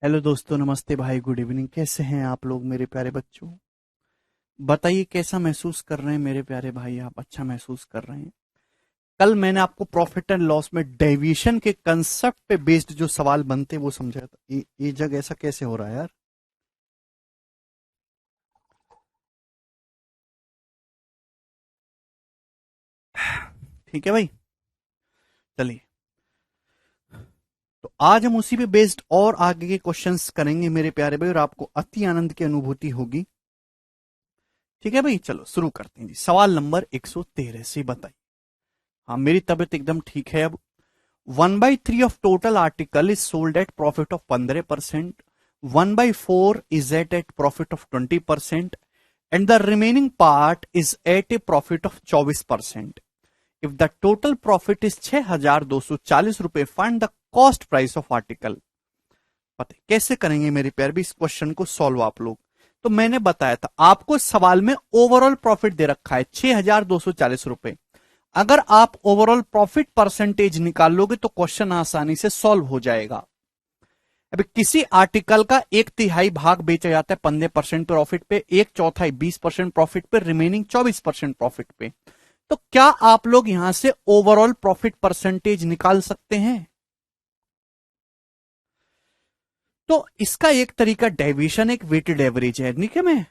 Hello दोस्तों, नमस्ते भाई, गुड इवनिंग। कैसे हैं आप लोग मेरे प्यारे बच्चों? बताइए कैसा महसूस कर रहे हैं मेरे प्यारे भाई? आप अच्छा महसूस कर रहे हैं? कल मैंने आपको प्रॉफिट एंड लॉस में डेविएशन के कंसेप्ट पे बेस्ड जो सवाल बनते हैं वो समझाया था। ये जग ऐसा कैसे हो रहा है यार? ठीक है भाई, चलिए। तो आज हम उसी पे बेस्ड और आगे के क्वेश्चंस करेंगे मेरे प्यारे भाई, और आपको अति आनंद की अनुभूति होगी। ठीक है भाई, चलो शुरू करते हैं जी। सवाल नंबर 113 से बताइए। हाँ, मेरी तबीयत एकदम ठीक है अब। 1/3 of total article is sold at profit of 15%. 1/4 is at profit of 20%, and the remaining part is at a profit of 24%. If the total profit is 6,240 रुपए, find the cost price of article. पता है कैसे करेंगे मेरे प्यार भी इस question को सॉल्व आप लोग? तो मैंने बताया था आपको सवाल में ओवरऑल प्रॉफिट दे रखा है 6,240 रुपए। अगर आप ओवरऑल प्रॉफिट परसेंटेज निकाल लोगे तो क्वेश्चन आसानी से सॉल्व हो जाएगा। अभी किसी आर्टिकल का 1/3 भाग बेचा जाता है 15% प्रॉफिट पे, 1/4 20% प्रॉफिट पे, रिमेनिंग 24% प्रॉफिट पे। तो क्या आप लोग यहां से ओवरऑल प्रॉफिट परसेंटेज निकाल सकते हैं? तो इसका एक तरीका डेविएशन, एक वेटेड एवरेज है, ठीक है। मैं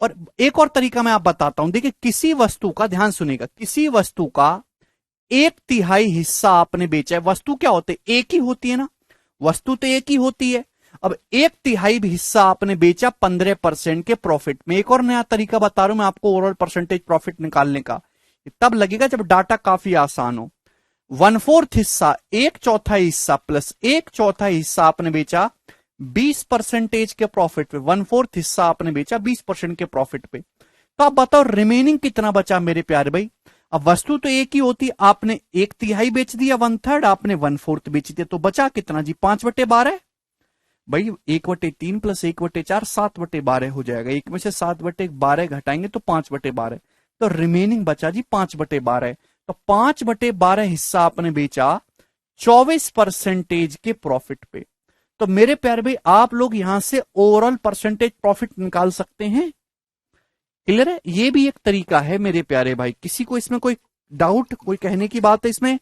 और एक और तरीका मैं आप बताता हूं। देखिए, किसी वस्तु का, ध्यान सुनिएगा, किसी वस्तु का 1/3 हिस्सा आपने बेचा है। वस्तु क्या होते हैं? एक ही होती है ना, वस्तु तो एक ही होती है। अब 1/3 हिस्सा आपने बेचा 15% के प्रॉफिट में। एक और नया तरीका बता रहा हूं मैं आपको ओवरऑल परसेंटेज प्रॉफिट निकालने का। तब लगेगा जब डाटा काफी आसान हो। 1/4 हिस्सा, 1/4 हिस्सा प्लस 1/4 हिस्सा आपने बेचा 20% के प्रॉफिट पे। 1/4 हिस्सा आपने बेचा 20% के प्रॉफिट पे। तो आप बताओ रिमेनिंग कितना बचा मेरे प्यारे भाई? अब वस्तु तो एक ही होती, आपने 1/3 बेच दिया, 1/3, आपने 1/4 बेच दिया, तो बचा कितना जी? 5/12। भाई 1/3 प्लस 1/4 7/12 हो जाएगा। एक में से 7/12 घटाएंगे तो 5/12। तो रिमेनिंग बचा जी 5/12। तो 5/12 हिस्सा आपने बेचा 24% के प्रॉफिट पे। तो मेरे प्यारे भाई, आप लोग यहां से ओवरऑल परसेंटेज प्रॉफिट निकाल सकते हैं। क्लियर है? ये भी एक तरीका है मेरे प्यारे भाई। किसी को इसमें कोई डाउट, कोई कहने की बात है इसमें?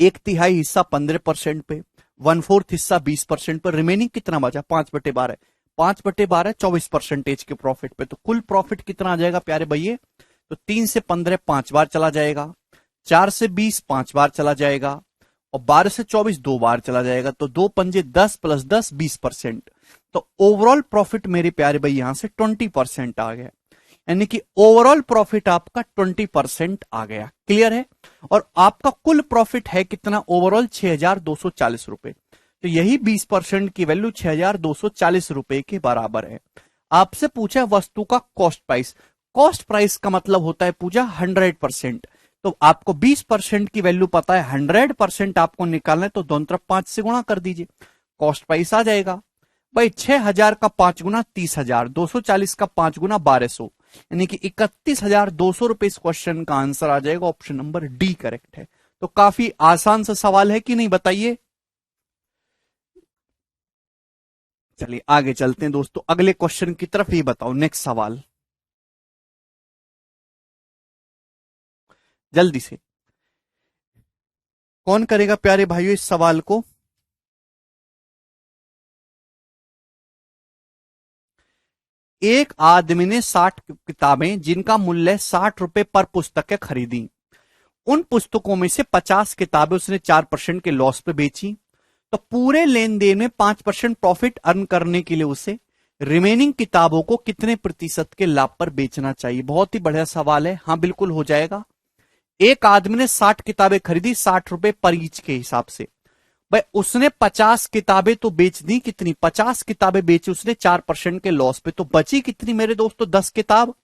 1/3 हिस्सा 15% पे, 1/4 हिस्सा 20% पर, रिमेनिंग कितना बचा? 5/12। 5/12 24% के प्रॉफिट पे। तो कुल प्रॉफिट कितना आ जाएगा प्यारे भैया? तो 3 से 15 5 बार चला जाएगा, 4 से 20 5 बार चला जाएगा, और 12 से 24 2 बार चला जाएगा। तो 2 पंजे 10 प्लस 10 20%। तो ओवरऑल प्रॉफिट मेरे प्यारे भाई यहां से 20% आ गया। यानी कि ओवरऑल प्रॉफिट आपका 20% आ गया। क्लियर है? और आपका कुल प्रॉफिट है कितना ओवरऑल? 6,240 रुपए। तो यही 20% की वैल्यू 6,240 रुपए के बराबर है। आपसे पूछा वस्तु का कॉस्ट प्राइस। कॉस्ट प्राइस का मतलब होता है पूजा 100%। तो आपको 20% की वैल्यू पता है, 100% आपको निकालना है, तो दोनों तरफ 5 से गुणा कर दीजिए, कॉस्ट प्राइस आ जाएगा। भाई 6,000 का 5 गुना 30,000, 240 का 5 गुना 1,200, यानी कि 31,200 रुपए इस क्वेश्चन का आंसर आ जाएगा। ऑप्शन नंबर डी करेक्ट है। तो काफी आसान सा सवाल है कि नहीं, बताइए। चलिए आगे चलते हैं दोस्तों, अगले क्वेश्चन की तरफ। ही बताओ नेक्स्ट सवाल जल्दी से। कौन करेगा प्यारे भाइयों इस सवाल को? एक आदमी ने 60 किताबें जिनका मूल्य 60 रुपए पर पुस्तक है खरीदी। उन पुस्तकों में से 50 किताबें उसने 4% के लॉस पे बेची। तो पूरे लेन देन में 5% प्रॉफिट अर्न करने के लिए उसे रिमेनिंग किताबों को कितने प्रतिशत के लाभ पर बेचना चाहिए? बहुत ही बढ़िया सवाल है। हाँ बिल्कुल हो जाएगा। एक आदमी ने 60 किताबें खरीदी 60 रुपए पर ईच के हिसाब से। भाई उसने 50 किताबें तो बेच दी। कितनी? 50 किताबें बेची उसने 4% के लॉस पे। तो बची कितनी मेरे दोस्तों? 10 किताब।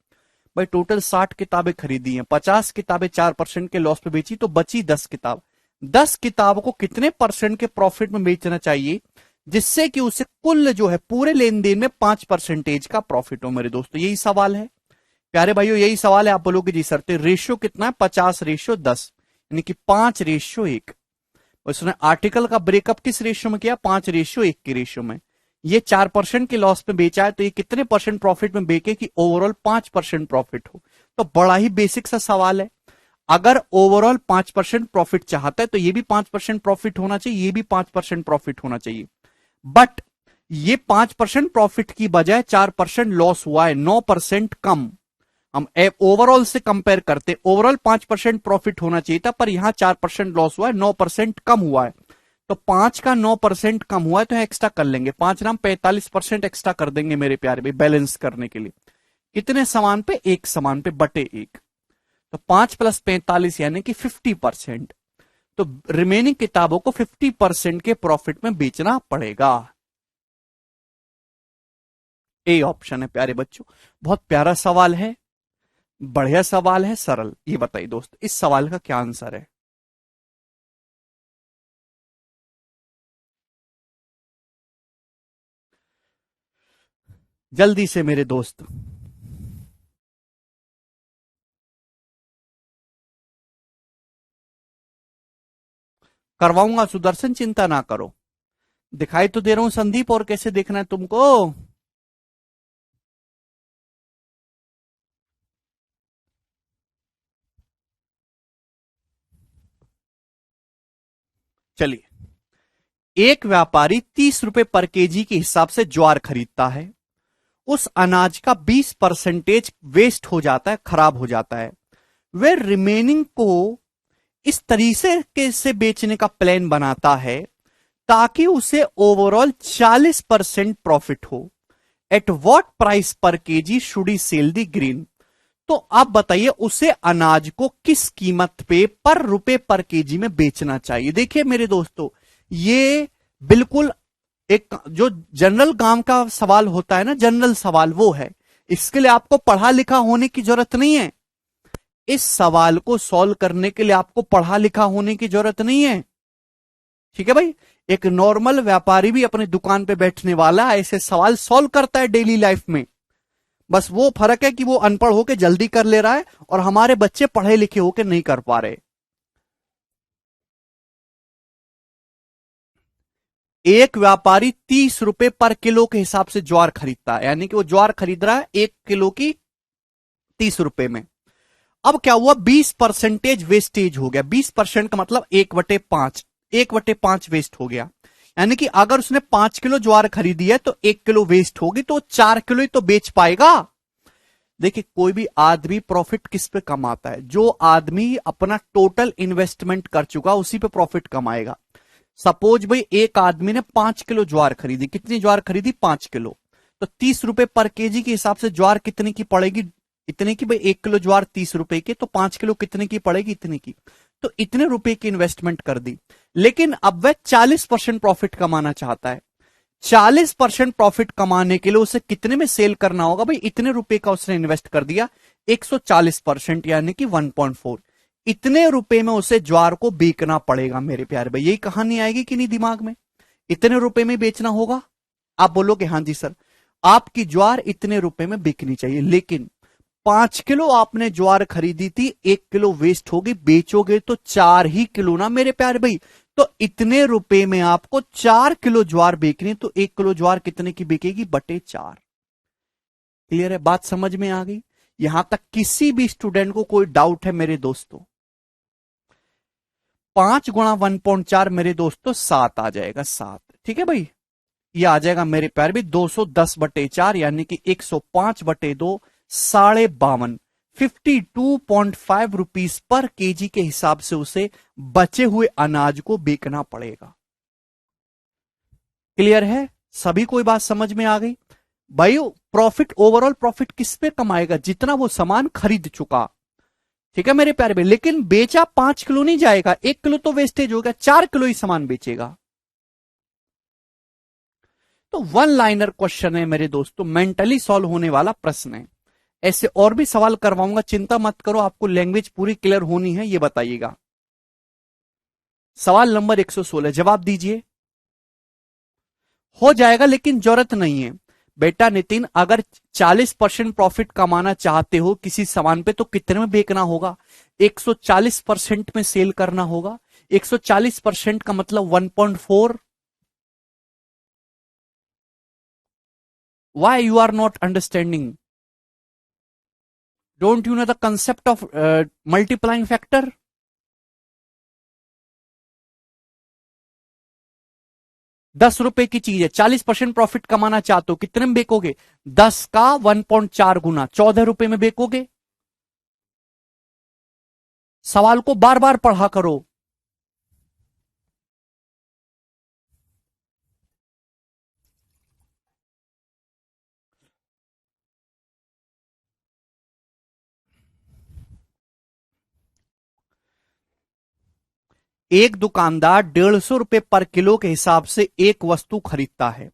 भाई टोटल 60 किताबें खरीदी हैं, 50 किताबें 4% के लॉस पे बेची, तो बची 10 किताब। 10 किताब को कितने परसेंट के प्रॉफिट में बेचना चाहिए जिससे कि उसे कुल जो है पूरे लेन देन में 5% का प्रॉफिट हो? मेरे दोस्तों यही सवाल है प्यारे भाइयों, यही सवाल है। आप बोलोगे जी सर तो रेशियो कितना है? 50/10, यानी कि 5:1। उसने आर्टिकल का ब्रेकअप किस रेशियो में किया? 5:1 के रेशियो में। ये 4% के लॉस में बेचा है, तो ये कितने परसेंट प्रॉफिट में बेचे कि ओवरऑल 5% प्रॉफिट हो? तो बड़ा ही बेसिक सा सवाल है। अगर ओवरऑल 5% प्रॉफिट चाहता है तो ये भी 5% प्रॉफिट होना चाहिए, ये भी 5% प्रॉफिट होना चाहिए। बट ये 5% प्रॉफिट की बजाय 4% लॉस हुआ है, 9% कम। हम ओवरऑल से कंपेयर करते, ओवरऑल 5% प्रॉफिट होना चाहिए था, पर यहां 4% लॉस हुआ है, 9% कम हुआ है। तो 5 का 9% कम हुआ है, तो एक्स्ट्रा कर लेंगे, 5 नाम 45% एक्स्ट्रा कर देंगे मेरे प्यारे भाई, बैलेंस करने के लिए। कितने समान पे? एक समान पे बटे एक। तो 5 + 45 यानी कि 50%। तो रिमेनिंग किताबों को 50% के प्रॉफिट में बेचना पड़ेगा। ए ऑप्शन है प्यारे बच्चों। बहुत प्यारा सवाल है, बढ़िया सवाल है, सरल। ये बताइए दोस्त, इस सवाल का क्या आंसर है? जल्दी से मेरे दोस्त। करवाऊंगा सुदर्शन, चिंता ना करो। दिखाई तो दे रहा हूं संदीप, और कैसे देखना है तुमको? चलिए, एक व्यापारी 30 रुपए पर केजी के हिसाब से ज्वार खरीदता है। उस अनाज का 20% वेस्ट हो जाता है, खराब हो जाता है। वह रिमेनिंग को इस तरीके से बेचने का प्लान बनाता है ताकि उसे ओवरऑल 40% प्रॉफिट हो। At what price per kg should he sell the green? तो आप बताइए, उसे अनाज को किस कीमत पे पर रुपए पर केजी में बेचना चाहिए? देखिए मेरे दोस्तों, ये बिल्कुल एक जो जनरल काम का सवाल होता है ना, जनरल सवाल वो है। इसके लिए आपको पढ़ा लिखा होने की जरूरत नहीं है। इस सवाल को सॉल्व करने के लिए आपको पढ़ा लिखा होने की जरूरत नहीं है। ठीक है भाई, एक नॉर्मल व्यापारी भी अपनी दुकान पे बैठने वाला ऐसे सवाल सॉल्व करता है डेली लाइफ में। बस वो फर्क है कि वो अनपढ़ होके जल्दी कर ले रहा है और हमारे बच्चे पढ़े लिखे होके नहीं कर पा रहे। एक व्यापारी 30 रुपए पर किलो के हिसाब से ज्वार खरीदता है, यानी कि वो ज्वार खरीद रहा है 1 किलो की 30 रुपए में। अब क्या हुआ? 20% वेस्टेज हो गया। 20% का मतलब 1/5, 1/5 वेस्ट हो गया। यानी कि अगर उसने 5 किलो ज्वार खरीदी है तो 1 किलो वेस्ट होगी, तो 4 किलो ही तो बेच पाएगा। देखिए, कोई भी आदमी प्रॉफिट किस पे कमाता है? जो आदमी अपना टोटल इन्वेस्टमेंट कर चुका उसी पे प्रॉफिट कमाएगा। सपोज भाई एक आदमी ने 5 किलो ज्वार खरीदी। कितनी ज्वार खरीदी? 5 किलो। तो 30 रुपए पर केजी के हिसाब से ज्वार कितने की पड़ेगी? इतने की भाई। 1 किलो ज्वार 30 रुपए की, तो 5 किलो कितने की पड़ेगी? इतने की। तो इतने रुपए की इन्वेस्टमेंट कर दी, लेकिन अब वह 40% प्रॉफिट कमाना चाहता है। 40% प्रॉफिट कमाने के लिए उसे कितने में सेल करना होगा भाई? इतने रुपए का उसने इन्वेस्ट कर दिया, 140% यानी कि 1.4। इतने रुपए में उसे ज्वार को बेचना पड़ेगा मेरे प्यारे भाई। यही कहानी आएगी कि नहीं दिमाग में? इतने रुपए में बेचना होगा। आप बोलोगे हाँ जी सर, आपकी ज्वार इतने रुपए में बिकनी चाहिए, लेकिन 5 किलो आपने ज्वार खरीदी थी, 1 किलो वेस्ट होगी, बेचोगे तो 4 ही किलो ना मेरे प्यारे भाई। तो इतने रुपए में आपको 4 किलो ज्वार बेचनी, तो 1 किलो ज्वार कितने की बिकेगी? बटे 4। क्लियर है बात? समझ में आ गई? यहां तक किसी भी स्टूडेंट को कोई डाउट है मेरे दोस्तों? 5 × 1.4 मेरे दोस्तों 7 आ जाएगा, 7। ठीक है भाई, ये आ जाएगा मेरे प्यारे भी 210/4, यानी कि 105/2, 52, 52.5 रुपीज पर केजी के हिसाब से उसे बचे हुए अनाज को बेचना पड़ेगा। क्लियर है? सभी कोई बात समझ में आ गई भाई? प्रॉफिट, ओवरऑल प्रॉफिट किस पे कमाएगा? जितना वो सामान खरीद चुका। ठीक है मेरे प्यारे भाई, लेकिन बेचा 5 किलो नहीं जाएगा, 1 किलो तो वेस्टेज होगा, 4 किलो ही सामान बेचेगा। तो वन लाइनर क्वेश्चन है मेरे दोस्तों, मेंटली सॉल्व होने वाला प्रश्न है। ऐसे और भी सवाल करवाऊंगा, चिंता मत करो, आपको लैंग्वेज पूरी क्लियर होनी है। ये बताइएगा, सवाल नंबर 116, जवाब दीजिए। हो जाएगा, लेकिन जरूरत नहीं है। बेटा नितिन, अगर 40% प्रॉफिट कमाना चाहते हो किसी सामान पे तो कितने में बेचना होगा? 140% में सेल करना होगा। 140% का मतलब 1.4। Why you are not understanding? Don't you know the concept of multiplying factor? 10 रुपए की चीज है, 40% प्रॉफिट कमाना चाहते हो, कितने में बेचोगे? 10 का 1.4 गुना 14 रुपए में बेचोगे। सवाल को बार बार पढ़ा करो। एक दुकानदार 150 रुपए पर किलो के हिसाब से एक वस्तु खरीदता है,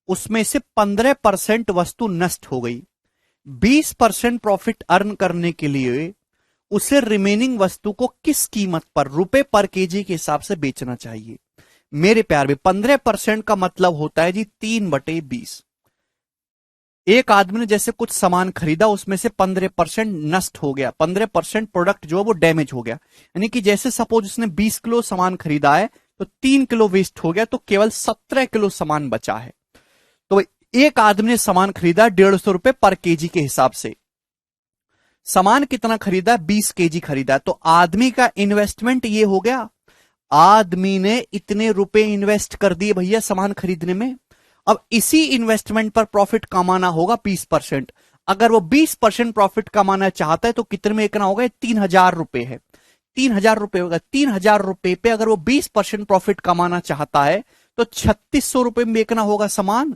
उसमें से 15% वस्तु नष्ट हो गई। 20% प्रॉफिट अर्न करने के लिए उसे रिमेनिंग वस्तु को किस कीमत पर रुपए पर केजी के हिसाब से बेचना चाहिए? मेरे प्यार में 15% का मतलब होता है जी 3/20। एक आदमी ने जैसे कुछ सामान खरीदा, उसमें से 15% नष्ट हो गया, 15% प्रोडक्ट जो है वो डैमेज हो गया। यानी कि जैसे सपोज उसने 20 किलो सामान खरीदा है तो 3 किलो वेस्ट हो गया, तो केवल 17 किलो सामान बचा है। तो एक आदमी ने सामान खरीदा 150 रुपए पर केजी के हिसाब से। सामान कितना खरीदा? 20 केजी खरीदा। तो आदमी का इन्वेस्टमेंट ये हो गया, आदमी ने इतने रुपए इन्वेस्ट कर दिए भैया सामान खरीदने में। अब इसी इन्वेस्टमेंट पर प्रॉफिट कमाना होगा 20%। अगर वो 20% प्रॉफिट कमाना चाहता है तो कितने में बेचना होगा? 3,000 रुपए है, 3,000 रुपए होगा। 3,000 रुपए पे अगर वो 20% प्रॉफिट कमाना चाहता है तो 3,600 रुपए में बेचना होगा सामान।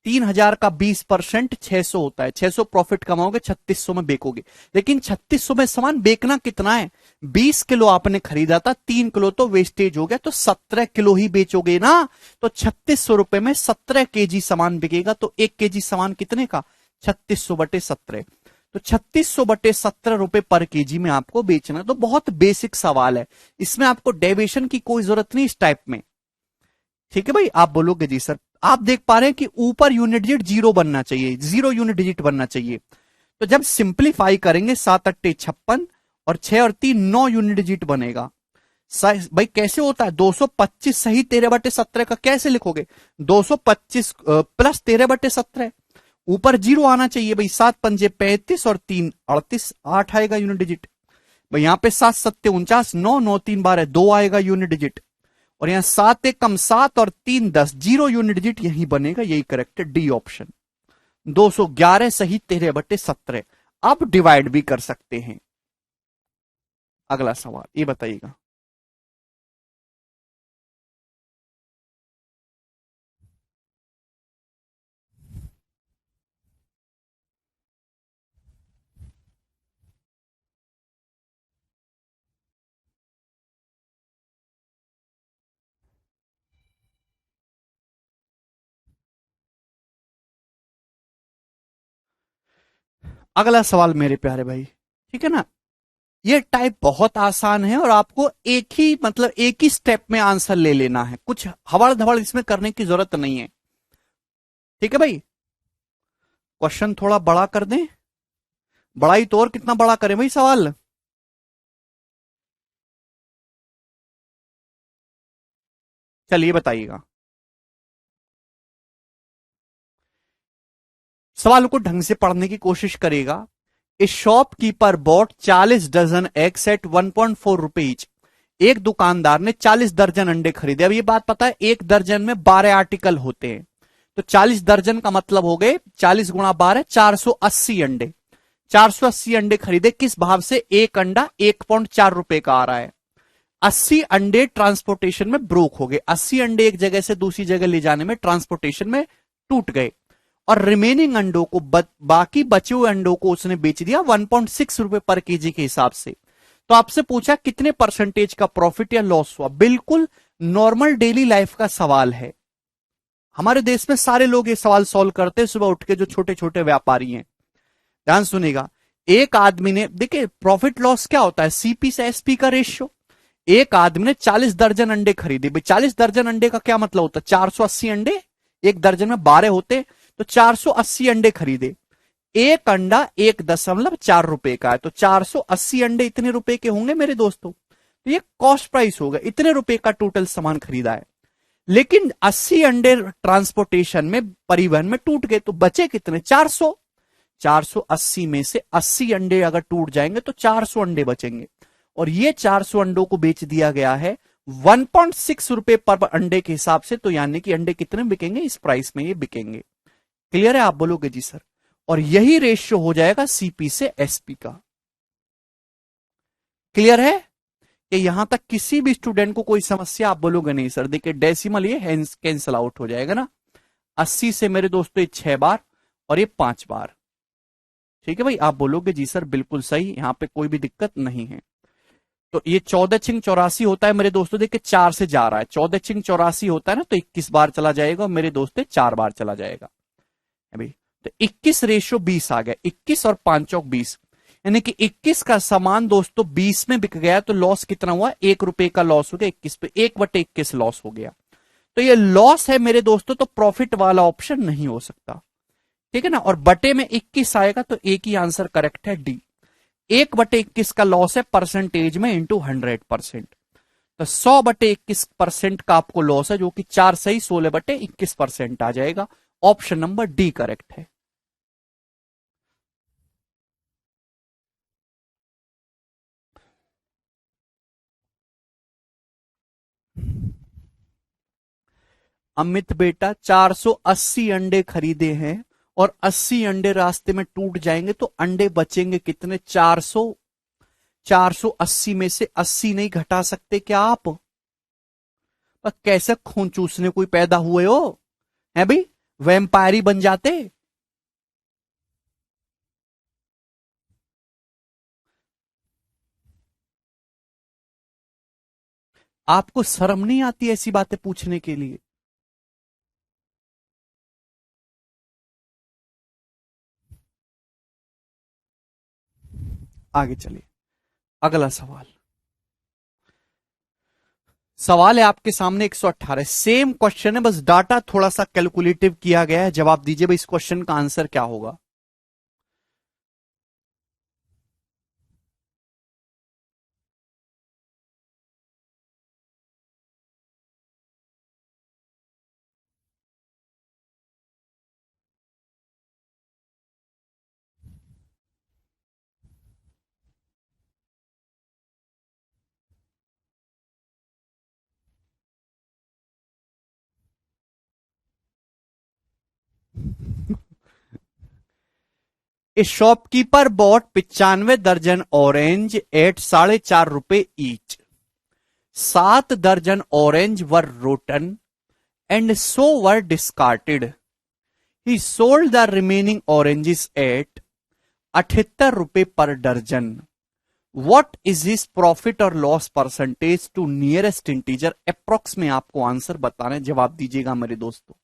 3,000 का 20% 600 होता है। 600 प्रॉफिट कमाओगे, 3,600 में बेचोगे। लेकिन 3,600 में सामान बेचना कितना है? 20 किलो आपने खरीदा था, 3 किलो तो वेस्टेज हो गया, तो 17 किलो ही बेचोगे ना। तो 3,600 रुपए में 17 केजी सामान बिकेगा। तो 1 केजी सामान कितने का? 3,600/17। तो 3,600/17 रुपए पर केजी में आपको बेचना। तो बहुत बेसिक सवाल है, इसमें आपको डेविएशन की कोई जरूरत नहीं इस टाइप में। ठीक है भाई, आप बोलोगे जी सर। आप देख पा रहे हैं कि ऊपर यूनिट डिजिट 0 बनना चाहिए, 0 यूनिट डिजिट बनना चाहिए। तो जब सिंप्लीफाई करेंगे 7×8 = 56 और 6 और 3 9 यूनिट डिजिट बनेगा। भाई कैसे होता है? 225 सही 13/17 का कैसे लिखोगे? 225 प्लस 13/17, ऊपर 0 आना चाहिए भाई। 7×5 = 35 और 3 38, 8 आएगा यूनिट डिजिट भाई। यहां पे 7×7 = 49, 9 9 3 12 2 आएगा यूनिट डिजिट। और यहां 7 × 1 = 7 और 3 10, 0 यूनिट डिजिट यही बनेगा। यही करेक्ट है, डी ऑप्शन। 211 सही 13/17। अब डिवाइड भी कर सकते हैं। अगला सवाल ये बताइएगा। अगला सवाल मेरे प्यारे भाई, ठीक है ना। ये टाइप बहुत आसान है और आपको एक ही मतलब एक ही स्टेप में आंसर ले लेना है, कुछ हवड़ धवड़ इसमें करने की जरूरत नहीं है। ठीक है भाई, क्वेश्चन थोड़ा बड़ा कर दें। बड़ा ही तो और कितना बड़ा करें भाई सवाल। चलिए बताइएगा। सवाल को ढंग से पढ़ने की कोशिश करेगा। A shopkeeper bought 40 dozen eggs at 1.4 रुपए ईच। एक दुकानदार ने 40 दर्जन अंडे खरीदे। अब ये बात पता है, एक दर्जन में 12 आर्टिकल होते हैं, तो 40 दर्जन का मतलब हो गए 40 × 12 480 अंडे। 480 अंडे खरीदे, किस भाव से? एक अंडा 1.4 रुपए का आ रहा है। 80 अंडे ट्रांसपोर्टेशन में ब्रोक हो गए। 80 अंडे एक जगह से दूसरी जगह ले जाने में ट्रांसपोर्टेशन में टूट गए। और रिमेनिंग अंडों को बाकी बचे हुए अंडों को उसने बेच दिया 1.6 रुपए पर केजी के हिसाब से। तो आपसे पूछा कितने परसेंटेज का प्रॉफिट या लॉस हुआ। बिल्कुल नॉर्मल डेली लाइफ का सवाल है। हमारे देश में सारे लोग ये सवाल सॉल्व करते हैं सुबह उठ के, जो छोटे छोटे व्यापारी हैं। ध्यान सुनेगा। एक आदमी ने, देखिए प्रॉफिट लॉस क्या होता है? सीपी से एसपी का रेशियो। एक आदमी ने 40 दर्जन अंडे खरीदे। 40 दर्जन अंडे का क्या मतलब होता है? 480 अंडे, एक दर्जन में 12 होते, तो 480 अंडे खरीदे, एक अंडा 1.4 रुपए का है, तो 480 अंडे इतने रुपए के होंगे मेरे दोस्तों। तो ये कॉस्ट प्राइस होगा, इतने रुपए का टोटल सामान खरीदा है। लेकिन 80 अंडे ट्रांसपोर्टेशन में, परिवहन में टूट गए, तो बचे कितने? 400। 480 में से 80 अंडे अगर टूट जाएंगे तो 400 अंडे बचेंगे, और ये 400 अंडों को बेच दिया गया है 1.6 रुपए पर अंडे के हिसाब से। तो यानी कि अंडे कितने बिकेंगे? इस प्राइस में ये बिकेंगे। क्लियर है? आप बोलोगे जी सर। और यही रेशियो हो जाएगा सीपी से एसपी का। क्लियर है कि यहां तक किसी भी स्टूडेंट को कोई समस्या? आप बोलोगे नहीं सर, देखिए डेसिमल ये कैंसिल आउट हो जाएगा ना। 80 से मेरे दोस्तों ये 6 बार और ये 5 बार। ठीक है भाई, आप बोलोगे जी सर बिल्कुल सही, यहां पे कोई भी दिक्कत नहीं है। तो ये 14 छिंग 84 होता है मेरे दोस्तों, देखिए 4 से जा रहा है, 14 छिंग 84 होता है ना, तो 21 बार चला जाएगा, और मेरे दोस्तों 4 बार चला जाएगा अभी। तो 21 रेशियो 20 आ गया, 21 और 5 चौक 20, यानी कि 21 का सामान दोस्तों 20 में बिक गया, तो लॉस कितना हुआ? 1 रुपए का लॉस हो गया 21 पे, 1/21 लॉस हो गया। तो ये लॉस है मेरे दोस्तों, तो प्रॉफिट वाला ऑप्शन नहीं हो सकता। ठीक है ना, और बटे में 21 आएगा, तो एक ही आंसर करेक्ट है, डी। 1/21 का लॉस है परसेंटेज में इंटू 100%, तो 100/21% का आपको लॉस है, जो कि 4 सही 16/21% आ जाएगा। ऑप्शन नंबर डी करेक्ट है। अमित बेटा 480 अंडे खरीदे हैं और 80 अंडे रास्ते में टूट जाएंगे, तो अंडे बचेंगे कितने? 400। 480 में से 80 नहीं घटा सकते क्या आप? पर कैसे खून चूसने कोई पैदा हुए हो, है भाई? वैम्पायर ही बन जाते। आपको शर्म नहीं आती ऐसी बातें पूछने के लिए? आगे चलिए, अगला सवाल। सवाल है आपके सामने 118, सेम क्वेश्चन है, बस डाटा थोड़ा सा कैलकुलेटिव किया गया है। जवाब दीजिए भाई, इस क्वेश्चन का आंसर क्या होगा? ए शॉपकीपर बॉट 95 दर्जन ऑरेंज एट 4.5 रुपए ईच। 7 दर्जन orange were rotten and so were discarded. He sold the remaining oranges at 78 रुपए पर दर्जन। वॉट इज हिज प्रॉफिट और loss percentage to nearest integer? Approx में आपको आंसर बताना है, जवाब दीजिएगा मेरे दोस्तों।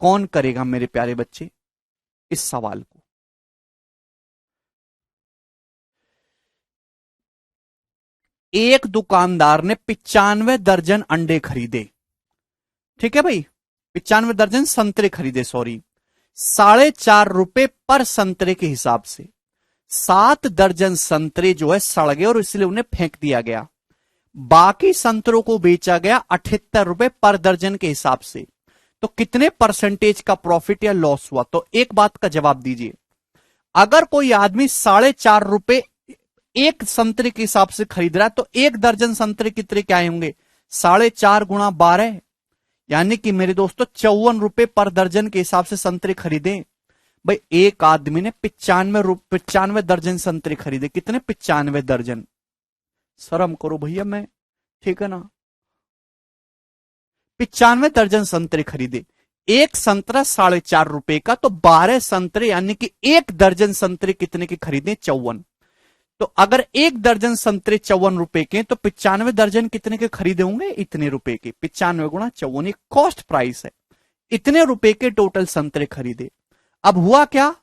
कौन करेगा मेरे प्यारे बच्चे इस सवाल को? एक दुकानदार ने 95 दर्जन अंडे खरीदे, ठीक है भाई, 95 दर्जन संतरे खरीदे, सॉरी, 4.5 रुपए पर संतरे के हिसाब से। 7 दर्जन संतरे जो है सड़ गए और इसलिए उन्हें फेंक दिया गया। बाकी संतरों को बेचा गया 78 रुपए पर दर्जन के हिसाब से। तो कितने परसेंटेज का प्रॉफिट या लॉस हुआ? तो एक बात का जवाब दीजिए। अगर कोई आदमी 4.5 रुपए एक संतरे के हिसाब से खरीद रहा है, तो एक दर्जन संतरे कितने क्या होंगे? 4.5 गुणा 12, यानी कि मेरे दोस्तों 54 रुपए पर दर्जन के हिसाब से संतरे खरीदे। भाई एक आदमी ने 95 दर्जन संतरे खरीदे। कितने? 95 दर्जन। शर्म करो भैया, मैं ठीक है ना। 95 दर्जन संतरे खरीदे, एक संतरा 4.5 रुपए का, तो 12 संतरे, यानी कि एक दर्जन संतरे कितने के खरीदे? 54। तो अगर एक दर्जन संतरे 54 रुपए के, तो 95 दर्जन कितने के खरीदे होंगे? इतने रुपए के। 95 गुणा 54, ये कॉस्ट प्राइस है। इतने रुपए के टोटल संतरे खरीदे। अब हुआ क्या?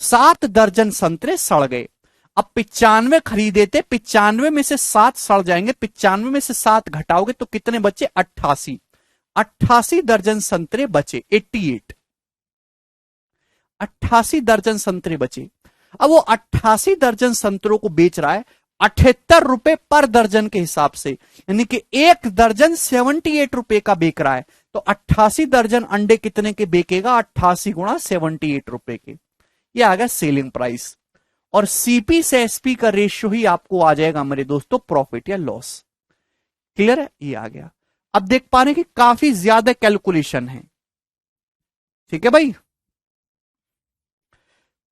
7 दर्जन संतरे सड़ गए। अब 95 खरीदे थे, 95 में से 7 सड़ जाएंगे, 95 में से 7 घटाओगे तो कितने बचे? 88। 88 दर्जन संतरे बचे, 88। 88 दर्जन संतरे बचे। अब वो 88 दर्जन संतरों को बेच रहा है 78 रुपए पर दर्जन के हिसाब से, यानी कि एक दर्जन 78 रुपए का बेच रहा है। तो 88 दर्जन अंडे कितने के बेचेगा? 88 गुणा 78 रुपए के। ये आ गया सेलिंग प्राइस। और सीपी से एसपी का रेशियो ही आपको आ जाएगा मेरे दोस्तों प्रॉफिट या लॉस। क्लियर है? ये आ गया। अब देख पा रहे कि काफी ज्यादा कैलकुलेशन है। ठीक है भाई,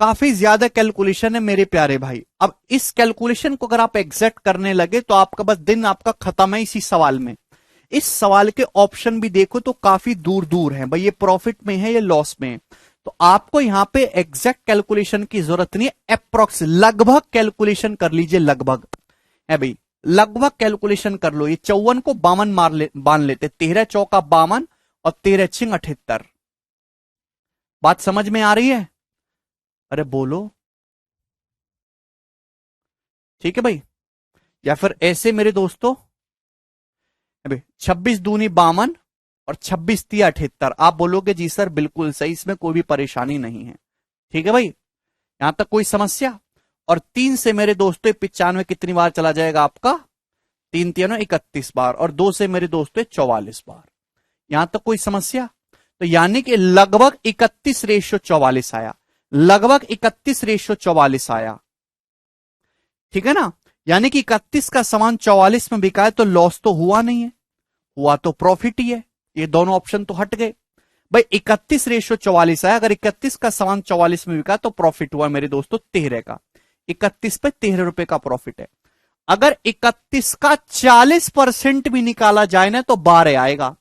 काफी ज्यादा कैलकुलेशन है मेरे प्यारे भाई। अब इस कैलकुलेशन को अगर आप एग्जैक्ट करने लगे तो आपका बस दिन आपका खत्म है इसी सवाल में। इस सवाल के ऑप्शन भी देखो तो काफी दूर दूर है भाई, ये प्रॉफिट में है ये लॉस में है। तो आपको यहां पे एग्जैक्ट कैलकुलेशन की जरूरत नहीं है, अप्रोक्स लगभग कैलकुलेशन कर लीजिए। लगभग है भाई, लगभग कैलकुलेशन कर लो। ये 54 को 52 बांध लेते, 13 चौका 52 और 13 छिंग 78। बात समझ में आ रही है? अरे बोलो। ठीक है भाई, या फिर ऐसे मेरे दोस्तों, 26 दूनी 52 और 26 तिया 78। आप बोलोगे जी सर बिल्कुल सही, इसमें कोई भी परेशानी नहीं है। ठीक है भाई, यहां तक कोई समस्या? और 3 से मेरे दोस्तों 95 कितनी बार चला जाएगा आपका? 3 3 31 बार, और 2 से मेरे दोस्तों 44 बार। यहां तक कोई समस्या? तो यानी कि लगभग 31:44 आया, लगभग 31:44 आया। ठीक है ना? यानी कि 31 का सामान 44 में बिका है तो लॉस तो हुआ नहीं है, हुआ तो प्रॉफिट ही है। ये दोनों ऑप्शन तो हट गए भाई। 31:44 आया, अगर 31 का सामान 44 में बिका तो प्रॉफिट हुआ मेरे दोस्तों 13 का। 31 पे 13 रुपए का प्रॉफिट है। अगर 31 का 40% भी निकाला जाए ना तो 12 आएगा।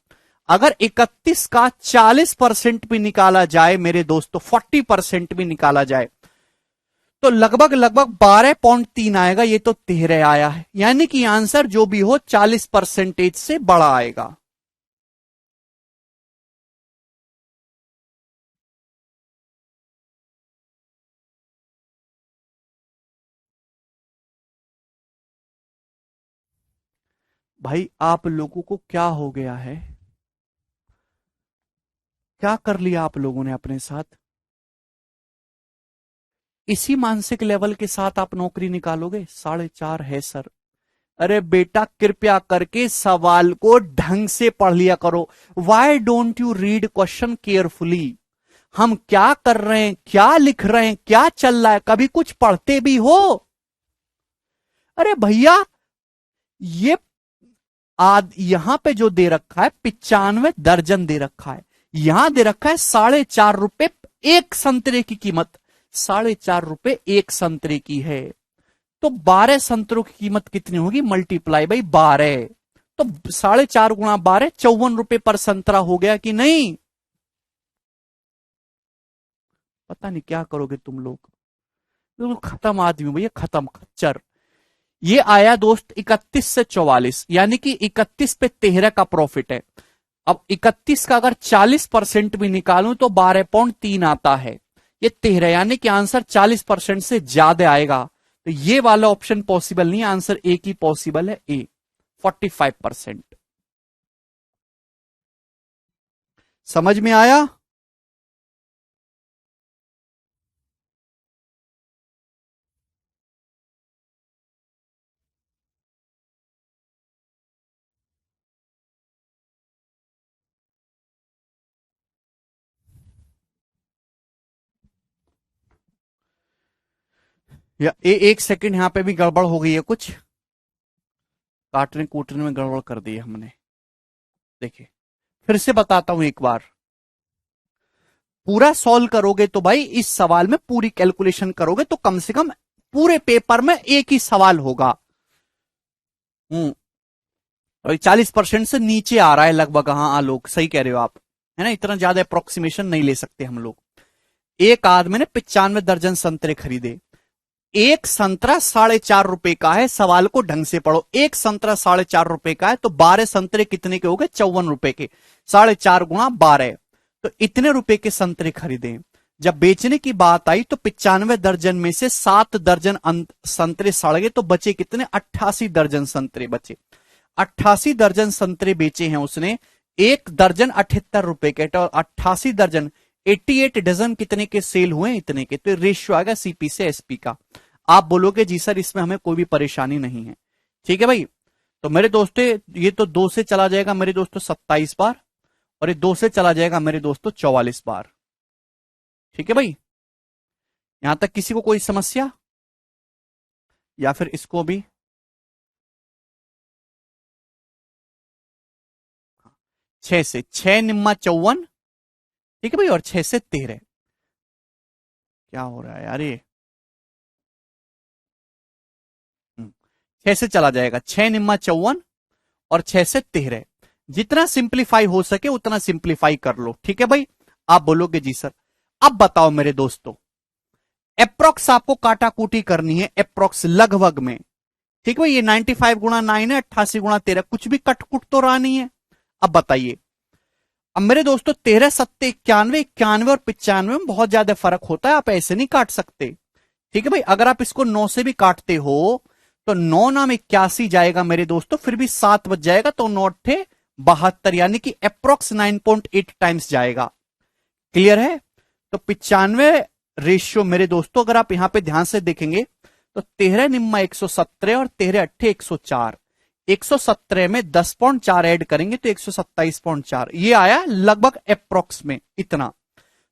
अगर 31 का 40% भी निकाला जाए मेरे दोस्तों, 40% भी निकाला जाए तो लगभग लगभग 12.3 आएगा। ये तो 13 आया है, यानी कि आंसर जो भी हो 40% से बड़ा आएगा। भाई आप लोगों को क्या हो गया है? क्या कर लिया आप लोगों ने अपने साथ? इसी मानसिक लेवल के साथ आप नौकरी निकालोगे? 4.5 है सर। अरे बेटा कृपया करके सवाल को ढंग से पढ़ लिया करो। Why don't you read question carefully? हम क्या कर रहे हैं, क्या लिख रहे हैं, क्या चल रहा है, कभी कुछ पढ़ते भी हो? अरे भैया ये यहां पे जो दे रखा है 95 दर्जन दे रखा है, यहां दे रखा है 4.5 रुपए एक संतरे की कीमत। 4.5 रुपए एक संतरे की है, तो 12 संतरों की कीमत कितनी होगी? Multiply by 12। तो 4.5 गुणा 12 54 रुपए पर संतरा हो गया कि नहीं? पता नहीं क्या करोगे तुम लोग खत्म आदमी भैया, खत्म खच्चर। ये आया दोस्त 31 से 44, यानी कि 31 पे 13 का प्रॉफिट है। अब 31 का अगर 40% भी निकालूं तो 12.3 आता है। ये 13, यानी कि आंसर 40% से ज्यादा आएगा। तो ये वाला ऑप्शन पॉसिबल नहीं, आंसर ए की पॉसिबल है, ए 45%। समझ में आया? या एक सेकंड, यहां पे भी गड़बड़ हो गई है कुछ, काटने कूटने में गड़बड़ कर दी है हमने। देखिए फिर से बताता हूं एक बार, पूरा सॉल्व करोगे तो भाई इस सवाल में पूरी कैलकुलेशन करोगे तो कम से कम पूरे पेपर में एक ही सवाल होगा। 40% से नीचे आ रहा है लगभग। हाँ लोग सही कह रहे हो आप, है ना? इतना ज्यादा अप्रोक्सीमेशन नहीं ले सकते हम लोग। एक आदमी ने 95 दर्जन संतरे खरीदे, एक संतरा 4.5 रुपए का है। सवाल को ढंग से पढ़ो, एक संतरा 4.5 रुपए का है तो 12 संतरे कितने के हो गए? 54 रुपए के। 4.5 गुणा 12, तो इतने रुपए के संतरे खरीदे। जब बेचने की बात आई तो 95 दर्जन में से 7 दर्जन संतरे सड़ गए, तो बचे कितने? 88 दर्जन संतरे बचे। 88 दर्जन संतरे बेचे हैं उसने, एक दर्जन 78 रुपए के, तो 88 दर्जन 88 डजन कितने के सेल हुए, इतने के। तो रेशियो आएगा सीपी से एसपी का। आप बोलोगे जी सर इसमें हमें कोई भी परेशानी नहीं है, ठीक है भाई। तो मेरे दोस्तों ये तो 2 से चला जाएगा मेरे दोस्तों 27 बार, और ये 2 से चला जाएगा मेरे दोस्तों 44 बार, ठीक है भाई। यहां तक किसी को कोई समस्या, या फिर इसको भी 6 से 6 निम्मा 54, ठीक है भाई, और 6 से 13। क्या हो रहा है यार ये, 6 से चला जाएगा 6 निम्मा 54 और 6 से 13। जितना सिंप्लीफाई हो सके उतना सिंप्लीफाई कर लो, ठीक है भाई। आप बोलोगे जी सर। अब बताओ मेरे दोस्तों, अप्रोक्स आपको काटाकूटी करनी है, अप्रोक्स लगभग में, ठीक है भाई। ये 95 गुणा 9 है, 88 गुणा 13, कुछ भी कटकुट तो रहा नहीं है। अब बताइए, अब मेरे दोस्तों 13 सत्ते 91, 91 और 95 में बहुत ज्यादा फर्क होता है, आप ऐसे नहीं काट सकते, ठीक है भाई। अगर आप इसको 9 से भी काटते हो तो 9 नाम 81 जाएगा मेरे दोस्तों, फिर भी 7 बच जाएगा, तो 9 अट्ठे 72, यानी कि अप्रोक्स 9.8 टाइम्स जाएगा। क्लियर है। तो 95 रेशियो मेरे दोस्तों अगर आप यहां पे ध्यान से देखेंगे तो 13 निम्मा 117 और 13 अट्ठे 104, 117 में 10.4 ऐड करेंगे तो 127.4, ये आया लगभग अप्रोक्स में इतना।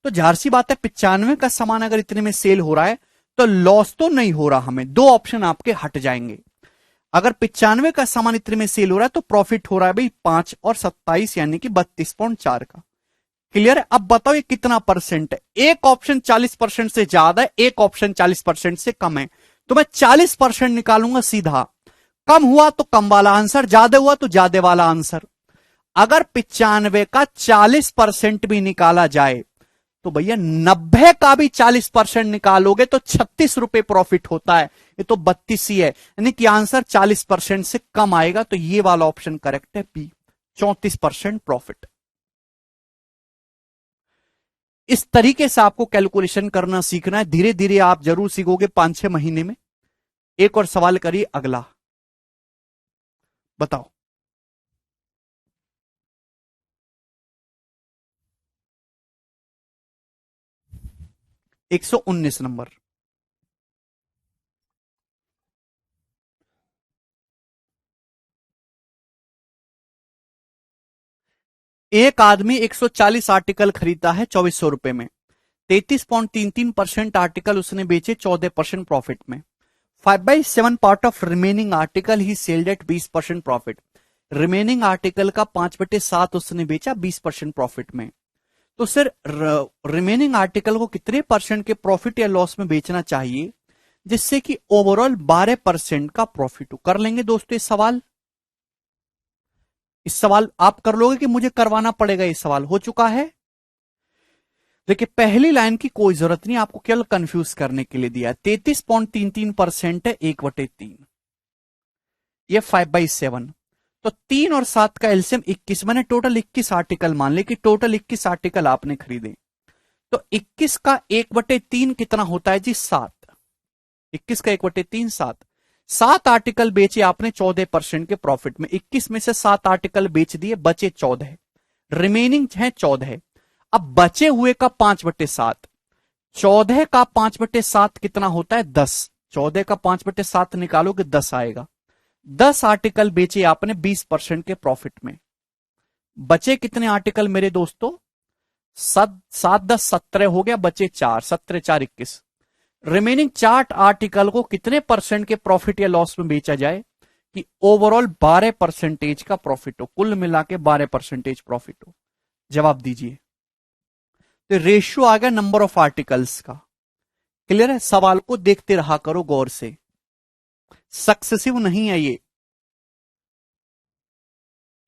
तो जाहिर सी बात है 95 का सामान अगर इतने में सेल हो रहा है तो लॉस तो नहीं हो रहा, हमें दो ऑप्शन आपके हट जाएंगे। अगर 95 का सामान इतने में सेल हो रहा है तो प्रॉफिट हो रहा है भाई 5 और 27 यानी कि 32.4 का। क्लियर है। अब बताओ ये कितना परसेंट है। एक ऑप्शन 40% से ज्यादा है, एक ऑप्शन 40% से कम है, तो मैं 40% निकालूंगा सीधा। कम हुआ तो कम वाला आंसर, ज्यादा हुआ तो ज्यादा वाला आंसर। अगर 95 का 40% भी निकाला जाए तो भैया 90 का भी 40% निकालोगे तो 36 रुपए प्रॉफिट होता है, ये तो 32 ही है, यानी कि आंसर 40% से कम आएगा। तो ये वाला ऑप्शन करेक्ट है, बी, 34% प्रॉफिट। इस तरीके से आपको कैलकुलेशन करना सीखना है, धीरे धीरे आप जरूर सीखोगे 5-6 महीने में। एक और सवाल करिए अगला, बताओ। 119 नंबर। एक आदमी 140 आर्टिकल खरीदता है 2400 रुपए में, 33.33% आर्टिकल उसने बेचे 14% प्रॉफिट में। 5/7 part of remaining article he sold at 20% profit. Remaining article का 5/7 उसने बेचा 20% प्रॉफिट में। तो सर रिमेनिंग आर्टिकल को कितने परसेंट के प्रॉफिट या लॉस में बेचना चाहिए जिससे कि ओवरऑल 12% का प्रॉफिट हो। कर लेंगे दोस्तों इस सवाल। इस सवाल आप कर लोगे कि मुझे करवाना पड़ेगा, इस सवाल हो चुका है। देखिए पहली लाइन की कोई जरूरत नहीं, आपको केवल कंफ्यूज करने के लिए दिया है। 33.33% है 1/3, ये 5/7। तो 3 और 7 का एलसीएम 21, मैंने टोटल 21 आर्टिकल मान ले कि टोटल 21 आर्टिकल आपने खरीदे, तो 21 का 1/3 कितना होता है जी 7। 21 का 1/3 7। 7 आर्टिकल बेचे आपने 14% के प्रॉफिट में, 21 में से 7 आर्टिकल बेच दिए, बचे 14, रिमेनिंग है 14। अब बचे हुए का 5/7, 14 का 5/7 कितना होता है 10, 14 का 5/7 निकालोगे 10 आएगा। 10 आर्टिकल बेचे आपने 20% के प्रॉफिट में, बचे कितने आर्टिकल मेरे दोस्तों 7 7 10 17 हो गया, बचे 4, 17 4 21। रिमेनिंग 4 आर्टिकल को कितने परसेंट के प्रॉफिट या लॉस में बेचा जाए कि ओवरऑल 12% का प्रॉफिट हो, कुल मिला के 12% प्रॉफिट हो। जवाब दीजिए। तो रेशियो आ गया नंबर ऑफ आर्टिकल्स का। क्लियर है। सवाल को देखते रहा करो गौर से, सक्सेसिव नहीं है ये।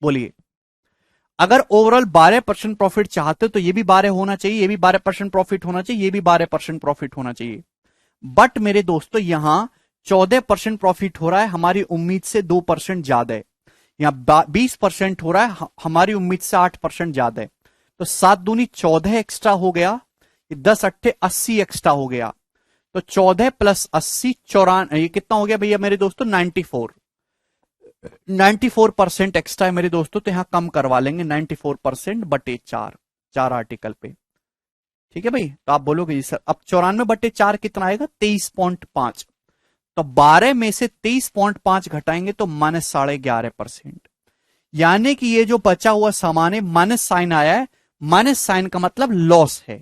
बोलिए। अगर ओवरऑल 12% प्रॉफिट चाहते हो तो ये भी 12 होना चाहिए, ये भी 12% प्रॉफिट होना चाहिए, ये भी 12% प्रॉफिट होना चाहिए। बट मेरे दोस्तों यहां 14% प्रॉफिट हो रहा है, हमारी उम्मीद से 2% ज्यादा है। यहां 20% हो रहा है, हमारी उम्मीद से 8% ज्यादा है। तो 7 दूनी 14 एक्स्ट्रा हो गया, 10 अट्ठे 80 एक्स्ट्रा हो गया। तो 14 प्लस 80 94, ये कितना हो गया भैया मेरे दोस्तों 94। 94% एक्स्ट्रा है मेरे दोस्तों, तो यहां कम करवा लेंगे 94% बटे 4, 4 आर्टिकल पे। ठीक है भाई, तो आप बोलोगे जी सर अब 94/4 कितना आएगा 23.5, तो 12 में से 23.5 घटाएंगे तो -11.5%, यानी कि ये जो बचा हुआ सामान है माइनस साइन आया है, माइनस साइन का मतलब लॉस है,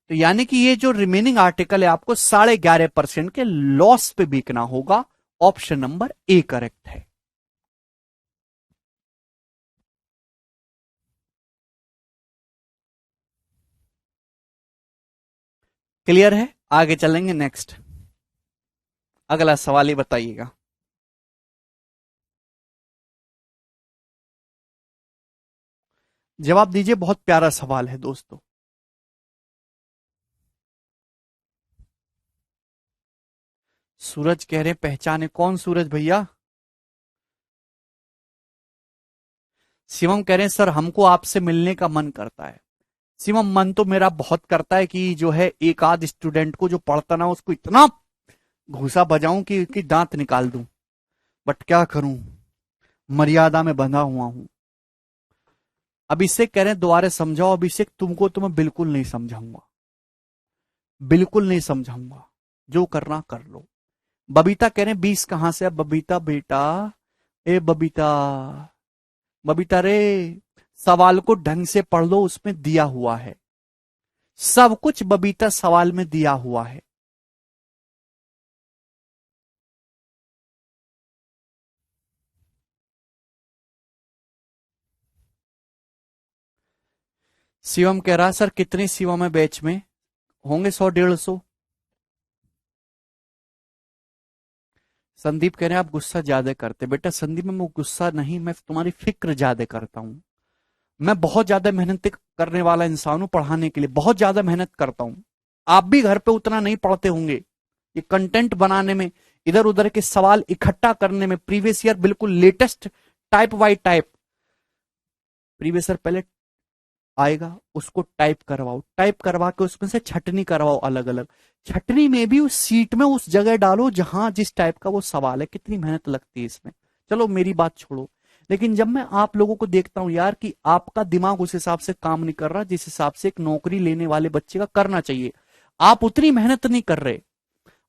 तो यानी कि ये जो रिमेनिंग आर्टिकल है आपको 11.5% के लॉस पे बिकना होगा। ऑप्शन नंबर ए करेक्ट है। क्लियर है, आगे चलेंगे नेक्स्ट, अगला सवाल ही बताइएगा। जवाब दीजिए, बहुत प्यारा सवाल है दोस्तों। सूरज कह रहे हैं पहचाने, कौन सूरज भैया? शिवम कह रहे हैं सर हमको आपसे मिलने का मन करता है। शिवम मन तो मेरा बहुत करता है कि जो है एक आध स्टूडेंट को जो पढ़ता ना उसको इतना घूसा बजाऊं कि दांत निकाल दूं, बट क्या करूं, मर्यादा में बंधा हुआ हूं। अभिषेक कह रहे हैं दोबारा समझाओ। अभिषेक तुमको तो मैं बिल्कुल नहीं समझाऊंगा, बिल्कुल नहीं समझाऊंगा, जो करना कर लो। बबीता कह रहे हैं 20 कहां से? अब बबीता बेटा, ए बबीता, बबीता रे, सवाल को ढंग से पढ़ लो, उसमें दिया हुआ है सब कुछ, बबीता सवाल में दिया हुआ है। शिवम कह रहा सर कितने शिवम है बैच में? होंगे 100-150। संदीप कह रहे हैं आप गुस्सा ज्यादा करते। बेटा संदीप में गुस्सा नहीं, मैं तुम्हारी फिक्र ज्यादा करता हूं। मैं बहुत ज्यादा मेहनत करने वाला इंसान हूं, पढ़ाने के लिए बहुत ज्यादा मेहनत करता हूं। आप भी घर पे उतना नहीं पढ़ते होंगे। ये कंटेंट बनाने में, इधर उधर के सवाल इकट्ठा करने में, प्रीवियस ईयर बिल्कुल latest type by type, previous year पहले आएगा उसको टाइप करवाओ, टाइप करवा के उसमें से छटनी करवाओ अलग अलग, छटनी में भी उस सीट में उस जगह डालो जहां जिस टाइप का वो सवाल है। कितनी मेहनत लगती है इसमें। चलो मेरी बात छोड़ो, लेकिन जब मैं आप लोगों को देखता हूं यार कि आपका दिमाग उस हिसाब से काम नहीं कर रहा जिस हिसाब से एक नौकरी लेने वाले बच्चे का करना चाहिए, आप उतनी मेहनत नहीं कर रहे।